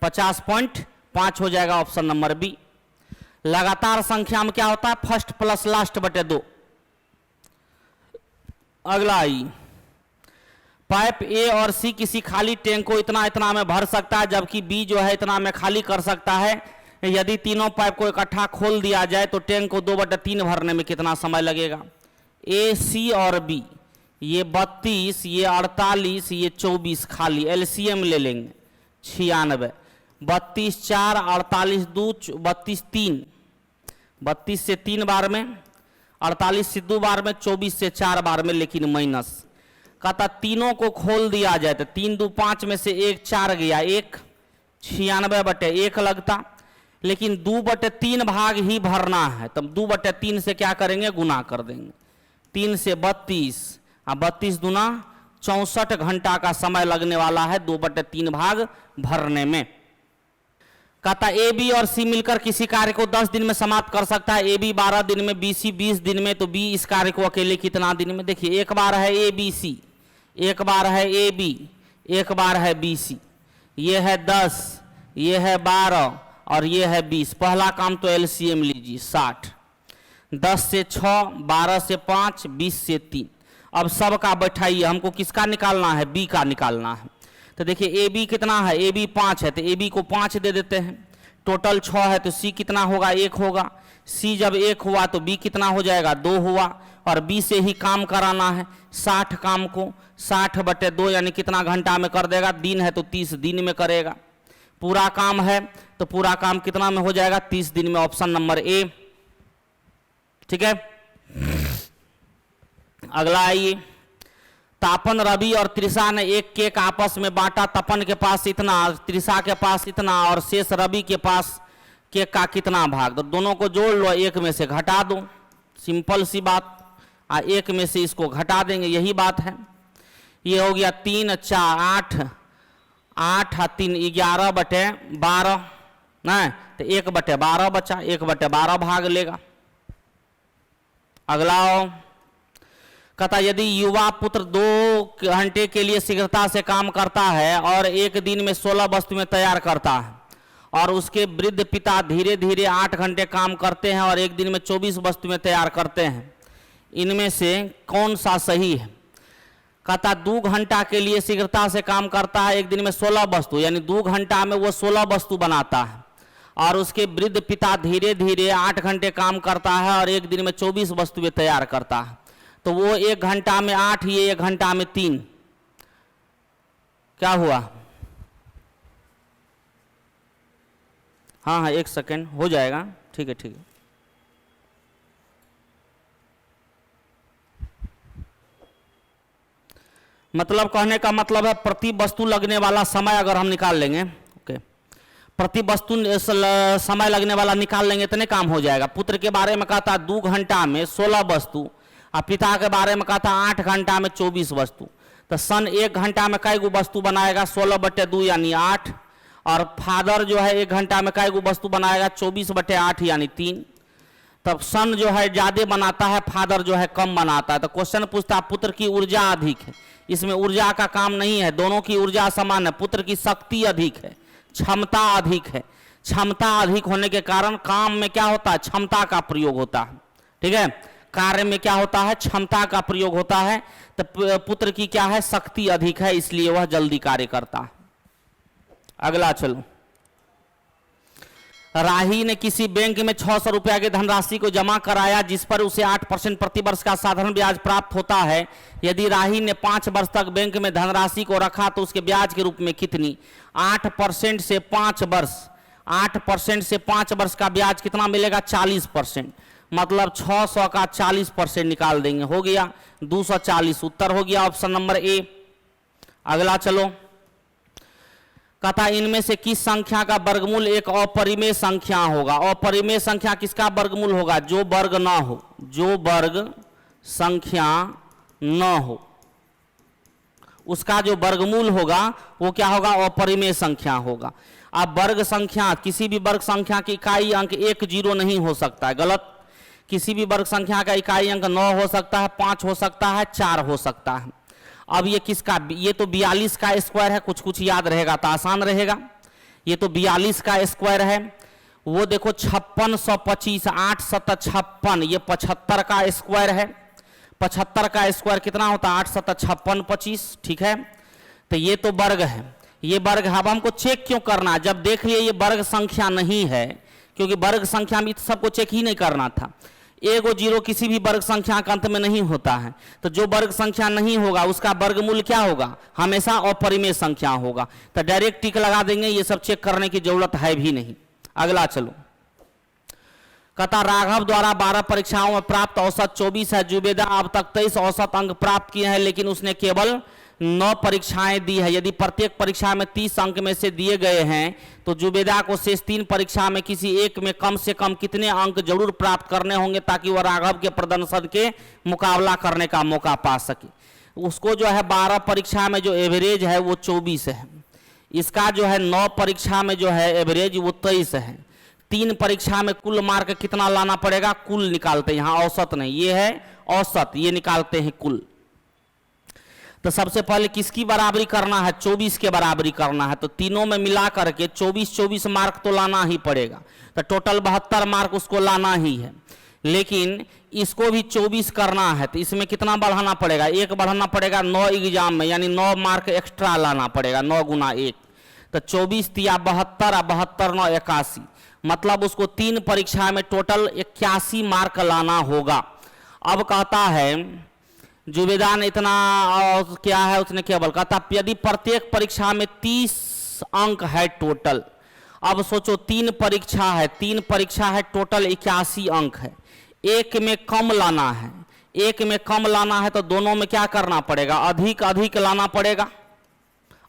50.5 हो जाएगा, ऑप्शन नंबर बी। लगातार संख्या में क्या होता है, फर्स्ट प्लस लास्ट बटे 2। अगला आई, पाइप ए और सी किसी खाली टैंक को इतना इतना में भर सकता है, जबकि बी जो है इतना में खाली कर सकता है। यदि तीनों पाइप को इकट्ठा खोल दिया जाए तो टैंक को 2/3 भरने में कितना समय लगेगा। ए सी और बी, ये 32, ये 48, ये 24 खाली, एलसीएम ले लेंगे 96, 32 4 48 2 32 3, 32 से 3 बार में, 48 से 2 बार में, 24 से 4 बार में, लेकिन माइनस। कहता तीनों को खोल दिया जाए तो 3 2 5 में से 1 4 गया, 1 96/1 लगता, लेकिन 2/3 भाग ही भरना है, तब 2/3 से क्या करेंगे, गुना कर देंगे। 3 से 32 और 32 दूना 64 घंटा का समय लगने वाला है 2/3 भाग भरने में। कहता ए बी और सी मिलकर किसी कार्य को 10 दिन में समाप्त कर सकता है। ए बी 12 दिन में, बी सी 20 दिन में, तो बी इस कार्य को अकेले कितना दिन में। देखिए एक बार है ए बी सी, एक बार है ए बी, एक बार है बी सी, ये है 10, ये है 12 और ये है 20। पहला काम तो एलसीएम लीजिए 60, 10 से 6, 12 से 5, 20 से 3। अब सब का बैठाइए, हमको किसका निकालना है, बी का निकालना है। तो देखिए ए बी कितना है, ए बी 5 है, तो ए बी को 5 दे देते हैं। टोटल 6 है, तो सी कितना होगा, 1 होगा। सी जब 1 हुआ तो बी कितना हो जाएगा, 2 हुआ, और बी से ही काम कराना है। 60 काम को 60/2 यानी कितना घंटा में कर देगा, दिन है तो 30 दिन में करेगा। पूरा काम है तो पूरा काम कितना में हो जाएगा, 30 दिन में, ऑप्शन नंबर ए। ठीक है, अगला आइए, तापन, रवि और त्रिषा ने एक केक आपस में बांटा। तपन के पास इतना, त्रिषा के पास इतना, और शेष रवि के पास केक का कितना भाग। तो दोनों को जोड़ लो, एक में से घटा दो, सिंपल सी बात। एक में से इसको घटा देंगे, यही बात है। ये हो गया 3 4 8, 8 और 3 11/12 नहीं तो 1/12 बचा, 1/12 भाग लेगा। अगला आओ, कहता यदि युवा पुत्र 2 घंटे के लिए शीघ्रता से काम करता है और एक दिन में 16 वस्तुएं तैयार करता है, और उसके वृद्ध पिता धीरे धीरे 8 घंटे काम करते हैं और एक दिन में 24 वस्तुएं तैयार करते हैं, इनमें से कौन सा सही है? कहता 2 घंटा के लिए शीघ्रता से काम करता है, एक दिन में 16 वस्तु, यानी 2 घंटा में वो 16 वस्तु बनाता है, और उसके वृद्ध पिता धीरे धीरे 8 घंटे काम करता है और एक दिन में 24 वस्तुएं तैयार करता है। तो वो 1 घंटा में 8, ये 1 घंटा में 3, क्या हुआ? हाँ 1 सेकेंड हो जाएगा, ठीक है ठीक है। मतलब कहने का मतलब है प्रति वस्तु लगने वाला समय अगर हम निकाल लेंगे, ओके, प्रति वस्तु समय लगने वाला निकाल लेंगे इतने काम हो जाएगा। पुत्र के बारे में कहता 2 घंटा में 16 वस्तु, और पिता के बारे में कहता 8 घंटा में 24 वस्तु। तो सन 1 घंटा में कई गो वस्तु बनाएगा? 16/2 यानी 8। और फादर जो है 1 घंटा में कई गो वस्तु बनाएगा? 24/8 यानी 3। तब सन जो है ज्यादा बनाता है, फादर जो है कम बनाता है। तो क्वेश्चन पूछता पुत्र की ऊर्जा अधिक है, इसमें ऊर्जा का काम नहीं है, दोनों की ऊर्जा समान है। पुत्र की शक्ति अधिक है, क्षमता अधिक है। क्षमता अधिक होने के कारण काम में क्या होता है? क्षमता का प्रयोग होता है, ठीक है। कार्य में क्या होता है? क्षमता का प्रयोग होता है। तो पुत्र की क्या है? शक्ति अधिक है, इसलिए वह जल्दी कार्य करता है। अगला चलो, राही ने किसी बैंक में 600 रुपया की धनराशि को जमा कराया जिस पर उसे 8% प्रतिवर्ष का साधारण ब्याज प्राप्त होता है। यदि राही ने 5 वर्ष तक बैंक में धनराशि को रखा तो उसके ब्याज के रूप में कितनी? 8% से 5 वर्ष, 8% से 5 वर्ष का ब्याज कितना मिलेगा? 40%। मतलब 600 का 40% निकाल देंगे, हो गया 240। उत्तर हो गया ऑप्शन नंबर ए। अगला चलो, कहता इनमें से किस संख्या का वर्गमूल एक अपरिमेय संख्या होगा? अपरिमेय संख्या किसका वर्गमूल होगा? जो वर्ग ना हो, जो वर्ग संख्या न हो उसका जो वर्गमूल होगा वो क्या होगा? अपरिमेय संख्या होगा। अब वर्ग संख्या, किसी भी वर्ग संख्या की इकाई अंक 1 0 नहीं हो सकता है, गलत। किसी भी वर्ग संख्या का इकाई अंक 9 हो सकता है, 5 हो सकता है, 4 हो सकता है। अब ये किसका? ये तो 42 का स्क्वायर है, कुछ कुछ याद रहेगा तो आसान रहेगा। ये तो 42 का स्क्वायर है। वो देखो 5625, 8 7 56, ये 75 का स्क्वायर है। 75 का स्क्वायर कितना होता है? 8 7 56 25, ठीक है। तो ये तो वर्ग है, ये वर्ग है। अब हमको चेक क्यों करना है? जब देख लिए ये वर्ग संख्या नहीं है, क्योंकि वर्ग संख्या में सबको चेक ही नहीं करना था। 1 0 किसी भी वर्ग संख्या का अंत में नहीं होता है, तो जो वर्ग संख्या नहीं होगा उसका वर्गमूल क्या होगा? हमेशा अपरिमेय संख्या होगा। तो डायरेक्ट टिक लगा देंगे, ये सब चेक करने की जरूरत है भी नहीं। अगला चलो, कहता राघव द्वारा 12 परीक्षाओं में प्राप्त औसत 24 है। जुबेदा अब तक 23 औसत अंक प्राप्त किए हैं, लेकिन उसने केवल 9 परीक्षाएं दी है। यदि प्रत्येक परीक्षा में 30 अंक में से दिए गए हैं तो जुबेदा को शेष 3 परीक्षा में किसी एक में कम से कम कितने अंक जरूर प्राप्त करने होंगे ताकि वह राघव के प्रदर्शन के मुकाबला करने का मौका पा सके? उसको जो है 12 परीक्षा में जो एवरेज है वो 24 है। इसका जो है 9 परीक्षा में जो है एवरेज वो 23 है। 3 परीक्षा में कुल मार्क कितना लाना पड़ेगा? कुल निकालते हैं, यहाँ औसत नहीं, ये है औसत, ये निकालते हैं कुल। तो सबसे पहले किसकी बराबरी करना है? 24 के बराबरी करना है। तो तीनों में मिला करके 24 मार्क तो लाना ही पड़ेगा। तो टोटल 72 मार्क उसको लाना ही है, लेकिन इसको भी 24 करना है। तो इसमें कितना बढ़ाना पड़ेगा? 1 बढ़ाना पड़ेगा 9 एग्जाम में, यानी 9 मार्क एक्स्ट्रा लाना पड़ेगा, 9 गुना 1। तो 24 तिया 72, 72 9 81, मतलब उसको 3 परीक्षा में टोटल 81 मार्क लाना होगा। अब कहता है जुबेदा ने इतना क्या है, उसने केवल कहता यदि प्रत्येक परीक्षा में 30 अंक है टोटल। अब सोचो 3 परीक्षा है, 3 परीक्षा है, टोटल 81 अंक है। एक में कम लाना है, एक में कम लाना है तो दोनों में क्या करना पड़ेगा? अधिक अधिक लाना पड़ेगा,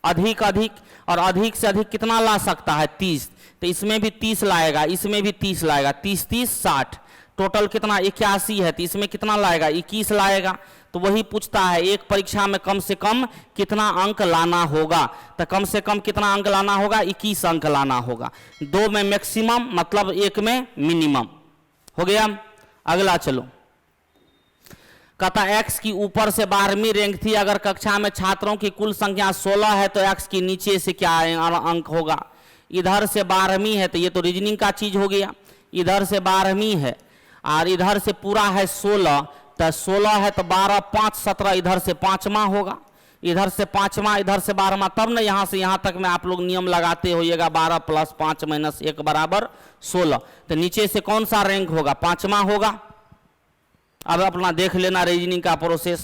अधिक अधिक। और अधिक से अधिक कितना ला सकता है? 30। तो इसमें भी 30 लाएगा, इसमें भी 30 लाएगा, 30 30 60। टोटल कितना 81 है, तो इसमें कितना लाएगा 21 लाएगा। तो वही पूछता है एक परीक्षा में कम से कम कितना अंक लाना होगा, तो कम से कम कितना अंक लाना होगा 21 अंक लाना होगा। 2 में मैक्सिमम मतलब 1 में मिनिमम हो गया। अगला चलो, कहता x की ऊपर से 12वीं रैंक थी, अगर कक्षा में छात्रों की कुल संख्या 16 है तो x की नीचे से क्या अंक होगा। इधर से 12वीं है तो ये तो रीजनिंग का चीज हो गया, इधर से 12वीं है और इधर से पूरा है 16, तो 16 है तो 12 5 17, इधर से 5वां होगा, इधर से 5वां, इधर से 12वां, तब ना यहाँ से यहाँ तक में आप लोग नियम लगाते होइएगा 12 + 5 - 1 = 16। तो नीचे से कौन सा रैंक होगा 5वां होगा। अब अपना देख लेना रीजनिंग का प्रोसेस।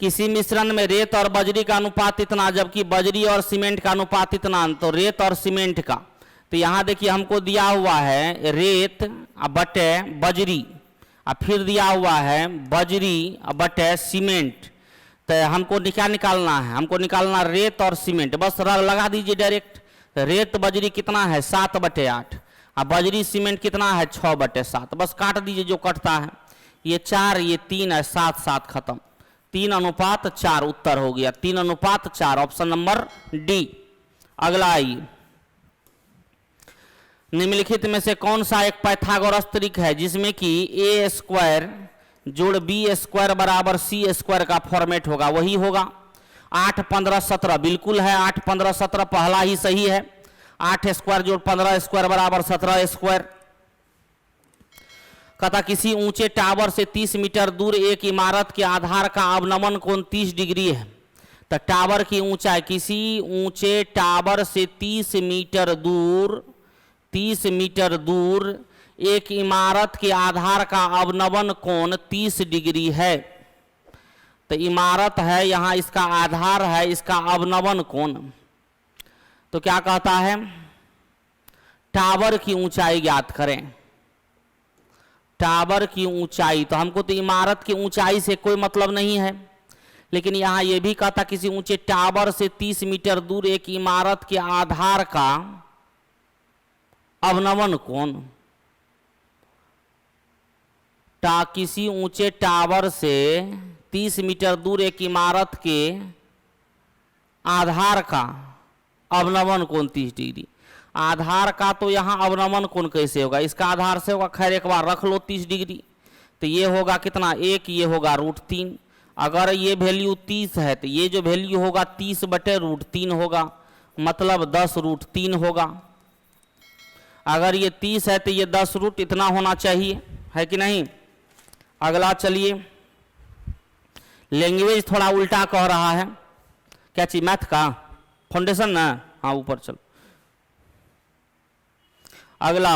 किसी मिश्रण में रेत और बजरी का अनुपात इतना, जबकि बजरी और सीमेंट का अनुपात इतना, तो रेत और सीमेंट का, तो यहाँ देखिए हमको दिया हुआ है रेत बटे बजरी और फिर दिया हुआ है बजरी बटे सीमेंट। तो हमको क्या निकालना है, हमको निकालना रेत और सीमेंट, बस लगा दीजिए डायरेक्ट। रेत बजरी कितना है 7/8 और बजरी सीमेंट कितना है 6/7, बस काट दीजिए जो कटता है। ये 4 ये 3 है, 7 7 खत्म, 3:4 उत्तर हो गया, 3:4, ऑप्शन नंबर डी। अगला आइए, निम्नलिखित में से कौन सा एक पाइथागोरस त्रिक है जिसमें कि a² + b² = c² का फॉर्मेट होगा। वही होगा 8 15 17, बिल्कुल है 8 15 17 पहला ही सही है। 8² + 15² = 17²। कहता किसी ऊंचे टावर से 30 मीटर दूर एक इमारत के आधार का अवनमन कोण 30 डिग्री है। तो टावर की ऊंचाई, किसी ऊंचे टावर से 30 मीटर दूर एक इमारत के आधार का अवनमन कोण 30 डिग्री है। तो इमारत है यहाँ, इसका आधार है, इसका अवनमन कोण, तो क्या कहता है टावर की ऊंचाई ज्ञात करें। टावर की ऊंचाई, तो हमको तो इमारत की ऊंचाई से कोई मतलब नहीं है, लेकिन यहाँ ये भी कहता किसी ऊंचे टावर से 30 मीटर दूर एक इमारत के आधार का अवनमन कोण। किसी ऊंचे टावर से 30 मीटर दूर एक इमारत के आधार का अवनमन कोण 30 डिग्री। आधार का तो यहाँ अवनमन कोण कैसे होगा, इसका आधार से होगा, खैर एक बार रख लो 30 डिग्री। तो ये होगा कितना 1, ये होगा √3। अगर ये वैल्यू 30 है तो ये जो वैल्यू होगा 30/√3 होगा, मतलब 10√3 होगा। अगर ये 30 है तो ये 10 इतना होना चाहिए, है कि नहीं। अगला चलिए, लैंग्वेज थोड़ा उल्टा कह रहा है, क्या चीज मैथ का फाउंडेशन ना, हाँ ऊपर चलो। अगला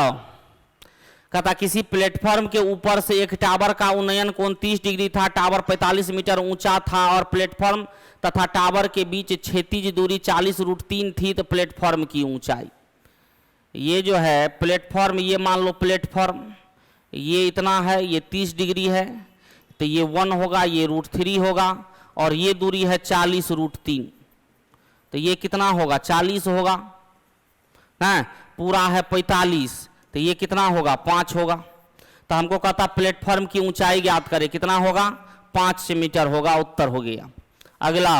कहता किसी प्लेटफॉर्म के ऊपर से एक टावर का उन्नयन कोण 30 डिग्री था, टावर 45 मीटर ऊंचा था और प्लेटफॉर्म तथा टावर के बीच क्षैतिज दूरी 40√3 थी। तो प्लेटफॉर्म की ऊंचाई, ये जो है प्लेटफॉर्म, ये मान लो प्लेटफॉर्म ये इतना है, ये 30 डिग्री है, तो ये 1 होगा, ये √3 होगा और ये दूरी है 40√3, तो ये कितना होगा 40 होगा ना, पूरा है 45, तो ये कितना होगा 5 होगा। तो हमको कहता प्लेटफॉर्म की ऊंचाई ज्ञात करें, कितना होगा 5 मीटर होगा, उत्तर हो गया। अगला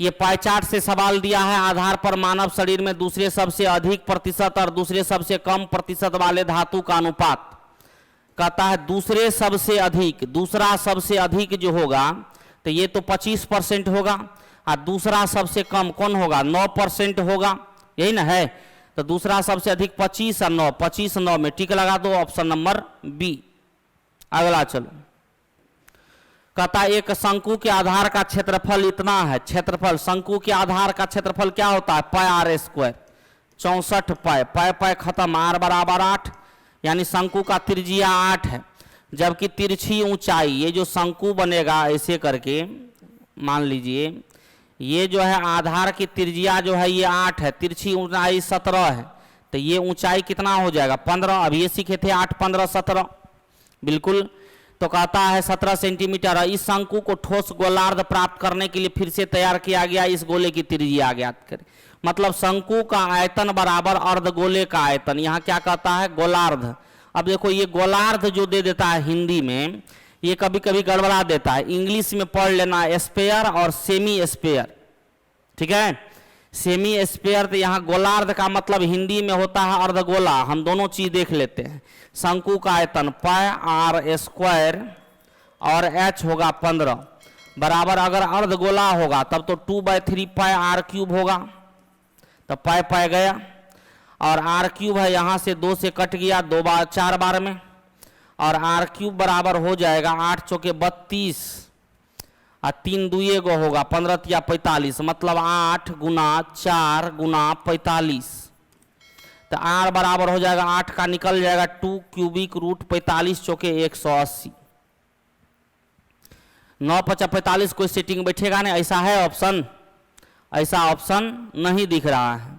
ये पाई चार्ट से सवाल दिया है, आधार पर मानव शरीर में दूसरे सबसे अधिक प्रतिशत और दूसरे सबसे कम प्रतिशत वाले धातु का अनुपात। कहता है दूसरे सबसे अधिक, दूसरा सबसे अधिक जो होगा तो ये तो 25% होगा और दूसरा सबसे कम कौन होगा 9% होगा, यही ना है। तो दूसरा सबसे अधिक 25 और 9, 25 9 में टिक लगा दो, ऑप्शन नंबर बी। अगला चलो, कहता एक शंकु के आधार का क्षेत्रफल इतना है, क्षेत्रफल शंकु के आधार का क्षेत्रफल क्या होता है πr², 64 पाई खत्म, r = 8, यानी शंकु का त्रिज्या 8 है। जबकि तिरछी ऊंचाई, ये जो शंकु बनेगा ऐसे करके मान लीजिए, ये जो है आधार की त्रिज्या जो है ये 8 है, तिरछी ऊंचाई 17 है, तो ये ऊंचाई कितना हो जाएगा 15। अब ये सीखे थे 8 15 17 बिल्कुल। तो कहता है 17 सेंटीमीटर। इस शंकु को ठोस गोलार्ध प्राप्त करने के लिए फिर से तैयार किया गया, इस गोले की त्रिज्या ज्ञात करें। मतलब शंकु का आयतन बराबर अर्धगोले का आयतन, यहाँ क्या कहता है गोलार्ध, अब देखो ये गोलार्ध जो दे देता है हिंदी में, ये कभी कभी गड़बड़ा देता है। इंग्लिश में पढ़ लेना स्पेयर और सेमी स्पेयर, ठीक है। सेमी स्पेयर तो यहाँ गोलार्ध का मतलब हिंदी में होता है अर्धगोला। हम दोनों चीज देख लेते हैं। शंकु का आयतन पाई आर स्क्वायर और h होगा 15 बराबर, अगर अर्धगोला होगा तब तो 2/3 पाई आर क्यूब होगा, तो पाई पाई गया। और आर क्यूब है यहाँ से 2 से कट गया 2 बार 4 बार में, और आर क्यूब बराबर हो जाएगा 8 चौके 32 और 3 दूये गो होगा 15 या 45, मतलब 8 गुना 4 गुना 45, तो आर बराबर हो जाएगा 8 का निकल जाएगा 2 क्यूबिक रूट 45 चौके 180। 9 5 45 कोई सेटिंग बैठेगा नहीं, ऐसा है ऑप्शन? ऐसा ऑप्शन नहीं दिख रहा है,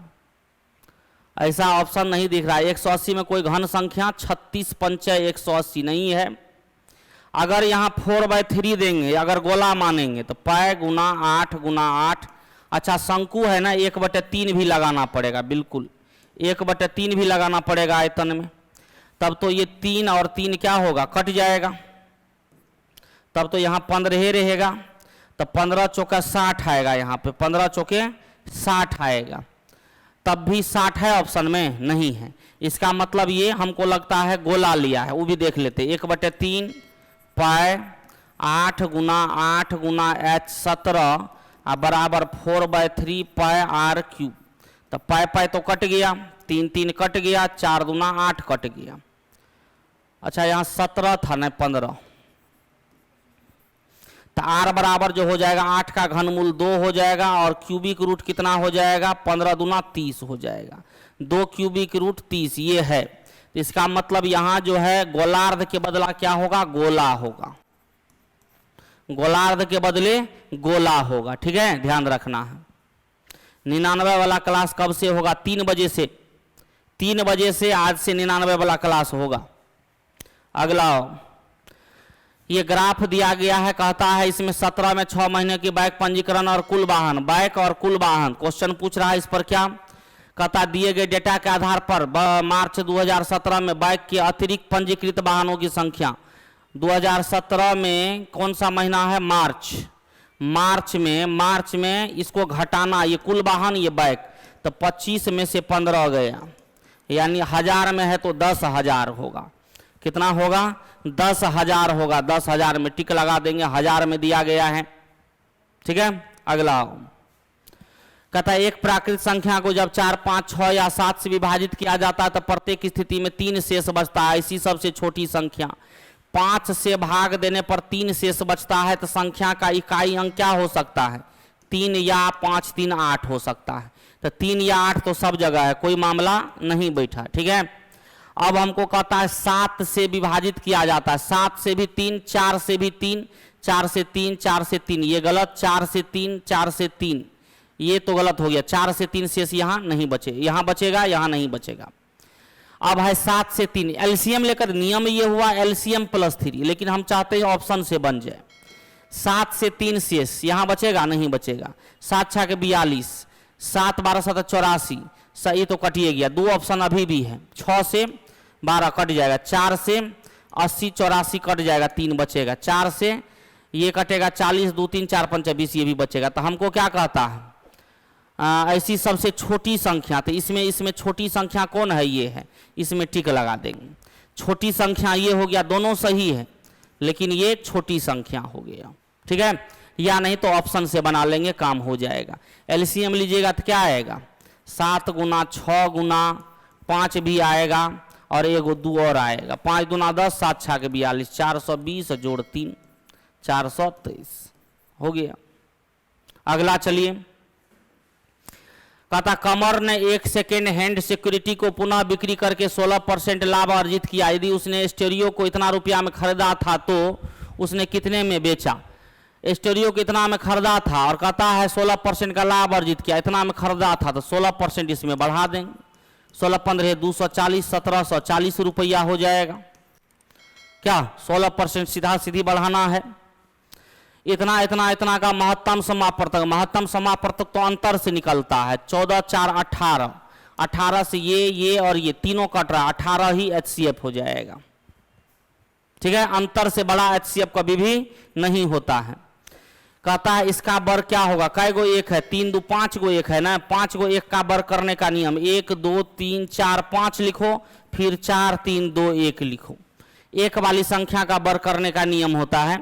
ऐसा ऑप्शन नहीं दिख रहा है। 180 में कोई घन संख्या 36 पंच 180 नहीं है। अगर यहाँ 4/3 देंगे, अगर गोला मानेंगे तो पाई गुना 8 गुना 8, अच्छा शंकु है ना 1/3 भी लगाना पड़ेगा, बिल्कुल 1/3 भी लगाना पड़ेगा आयतन में, तब तो ये 3 और 3 क्या होगा, कट जाएगा, तब तो यहाँ 15 रहेगा, तो 15 चौका 60 आएगा, यहाँ पे 15 चौके 60 आएगा। तब भी 60 है ऑप्शन में? नहीं है। इसका मतलब ये हमको लगता है गोला लिया है, वो भी देख लेते। 1/3 पाई 8 गुना h 17 बराबर 4/3 पाई आर क्यूब, तो पाई पाई तो कट गया, 3 3 कट गया, 4 दूना 8 कट गया। अच्छा यहाँ 17 था ना 15, तो आर बराबर जो हो जाएगा 8 का घनमूल 2 हो जाएगा, और क्यूबिक रूट कितना हो जाएगा, 15 दूना 30 हो जाएगा, 2 क्यूबिक रूट 30 ये है। इसका मतलब यहाँ जो है गोलार्ध के बदला क्या होगा, गोला होगा, गोलार्ध के बदले गोला होगा, ठीक है, ध्यान रखना है। 99 वाला क्लास कब से होगा? 3 बजे से, 3 बजे से आज से 99 वाला क्लास होगा। अगला ये ग्राफ दिया गया है, कहता है इसमें 17 में 6 महीने की बाइक पंजीकरण और कुल वाहन, बाइक और कुल वाहन क्वेश्चन पूछ रहा है। इस पर क्या कहता, दिए गए डेटा के आधार पर मार्च 2017 में बाइक के अतिरिक्त पंजीकृत वाहनों की संख्या। 2017 में कौन सा महीना है? मार्च। मार्च में इसको घटाना, ये कुल वाहन ये बाइक, तो 25 में से 15 गया, यानी 1000 में है तो 10,000 होगा। कितना होगा? 10,000 होगा। 10,000 में टिक लगा देंगे, 1000 में दिया गया है, ठीक है। अगला कहता है एक प्राकृतिक संख्या को जब 4 5 6 या 7 से विभाजित किया जाता है तो प्रत्येक स्थिति में 3 शेष बचता है। ऐसी सबसे छोटी संख्या 5 से भाग देने पर 3 शेष बचता है, तो संख्या का इकाई अंक क्या हो सकता है? 3 या 5 3 8 हो सकता है, तो 3 या 8 तो सब जगह है, कोई मामला नहीं बैठा, ठीक है। अब हमको कहता है 7 से विभाजित किया जाता है, 7 से भी 3, 4 से भी 3, 4 से 3, 4 से 3, ये गलत, 4 से 3, 4 से 3, ये तो गलत हो गया। 4 से 3 शेष यहाँ नहीं बचे, यहाँ बचेगा, यहाँ नहीं बचेगा। अब है 7 से 3 एलसीएम लेकर, नियम ये हुआ एलसीएम प्लस 3, लेकिन हम चाहते हैं ऑप्शन से बन जाए। 7 से 3 शेष यहाँ बचेगा, नहीं बचेगा। 7 6 के 42, 7 12 7 84, सही तो कटिए गया। 2 ऑप्शन अभी भी है, 6 से 12 कट जाएगा, 4 से 80 84 कट जाएगा, 3 बचेगा, 4 से ये कटेगा 40, 2 3 4 5 20, ये भी बचेगा। तो हमको क्या कहता है? ऐसी सबसे छोटी संख्या, तो इसमें छोटी संख्या कौन है? ये है, इसमें टिक लगा देंगे। छोटी संख्या ये हो गया, दोनों सही है, लेकिन ये छोटी संख्या हो गया, ठीक है। या नहीं तो ऑप्शन से बना लेंगे, काम हो जाएगा। एलसीएम लीजिएगा तो क्या आएगा? 7 गुना 6 गुना 5 भी आएगा, और 1 2 और आएगा। 5 दूना 10, 7 6 के 42, 420 जोड़ 3 423 हो गया। अगला चलिए, कहता कमर ने एक सेकेंड हैंड सिक्योरिटी को पुनः बिक्री करके 16% लाभ अर्जित किया। यदि उसने स्टेरियो को इतना रुपया में खरीदा था तो उसने कितने में बेचा? स्टेरियो को इतना में खरीदा था और कहता है 16% का लाभ अर्जित किया। इतना में खरीदा था तो 16% इसमें बढ़ा देंगे। 16 15 240, 1740 रुपया हो जाएगा। क्या 16% सीधा सीधी बढ़ाना है? इतना का महत्तम समापवर्तक, महत्तम समापवर्तक तो अंतर से निकलता है। 14 4 18 18 से ये और ये तीनों कट रहा, 18 ही HCF हो जाएगा। ठीक है, अंतर से बड़ा HCF कभी भी नहीं होता है। कहता है इसका वर्ग क्या होगा, कै गो एक है, 3 2 5 गो एक है ना, 5 गो एक का वर्ग करने का नियम 1 2 3 4 5 लिखो, फिर 4 3 2 1 लिखो। एक वाली संख्या का वर्ग करने का नियम होता है,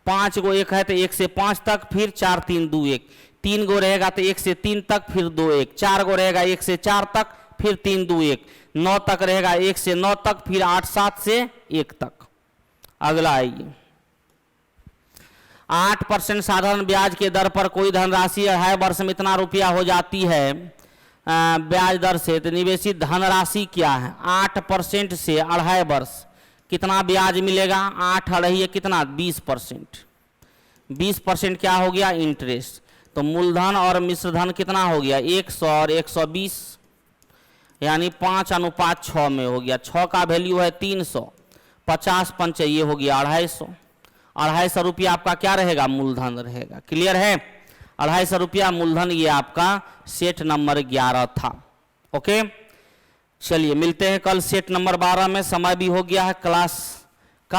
5 गो एक है तो 1 से 5 तक, फिर 4 3 2 1, 3 गो रहेगा तो 1 से 3 तक, फिर 2 1, 4 गो रहेगा 1 से 4 तक, फिर 3 2 1, 9 तक रहेगा 1 से 9 तक, फिर 8 7 से 1 तक। अगला आइए, 8% साधारण ब्याज के दर पर कोई धनराशि 2.5 वर्ष में इतना रुपया हो जाती है ब्याज दर से, तो निवेशित धनराशि क्या है। 8% से 2.5 वर्ष कितना ब्याज मिलेगा, 8 अढ़ाई कितना 20%। 20% क्या हो गया, इंटरेस्ट। तो मूलधन और मिश्रधन कितना हो गया, 100 और 120, यानी 5:6 में हो गया। 6 का वैल्यू है 300, 50 पंच ये हो गया 250। 250 रुपया आपका क्या रहेगा, मूलधन रहेगा। क्लियर है, 250 रुपया मूलधन ये आपका सेट नंबर 11 था। ओके, चलिए मिलते हैं कल सेट नंबर 12 में। समय भी हो गया है, क्लास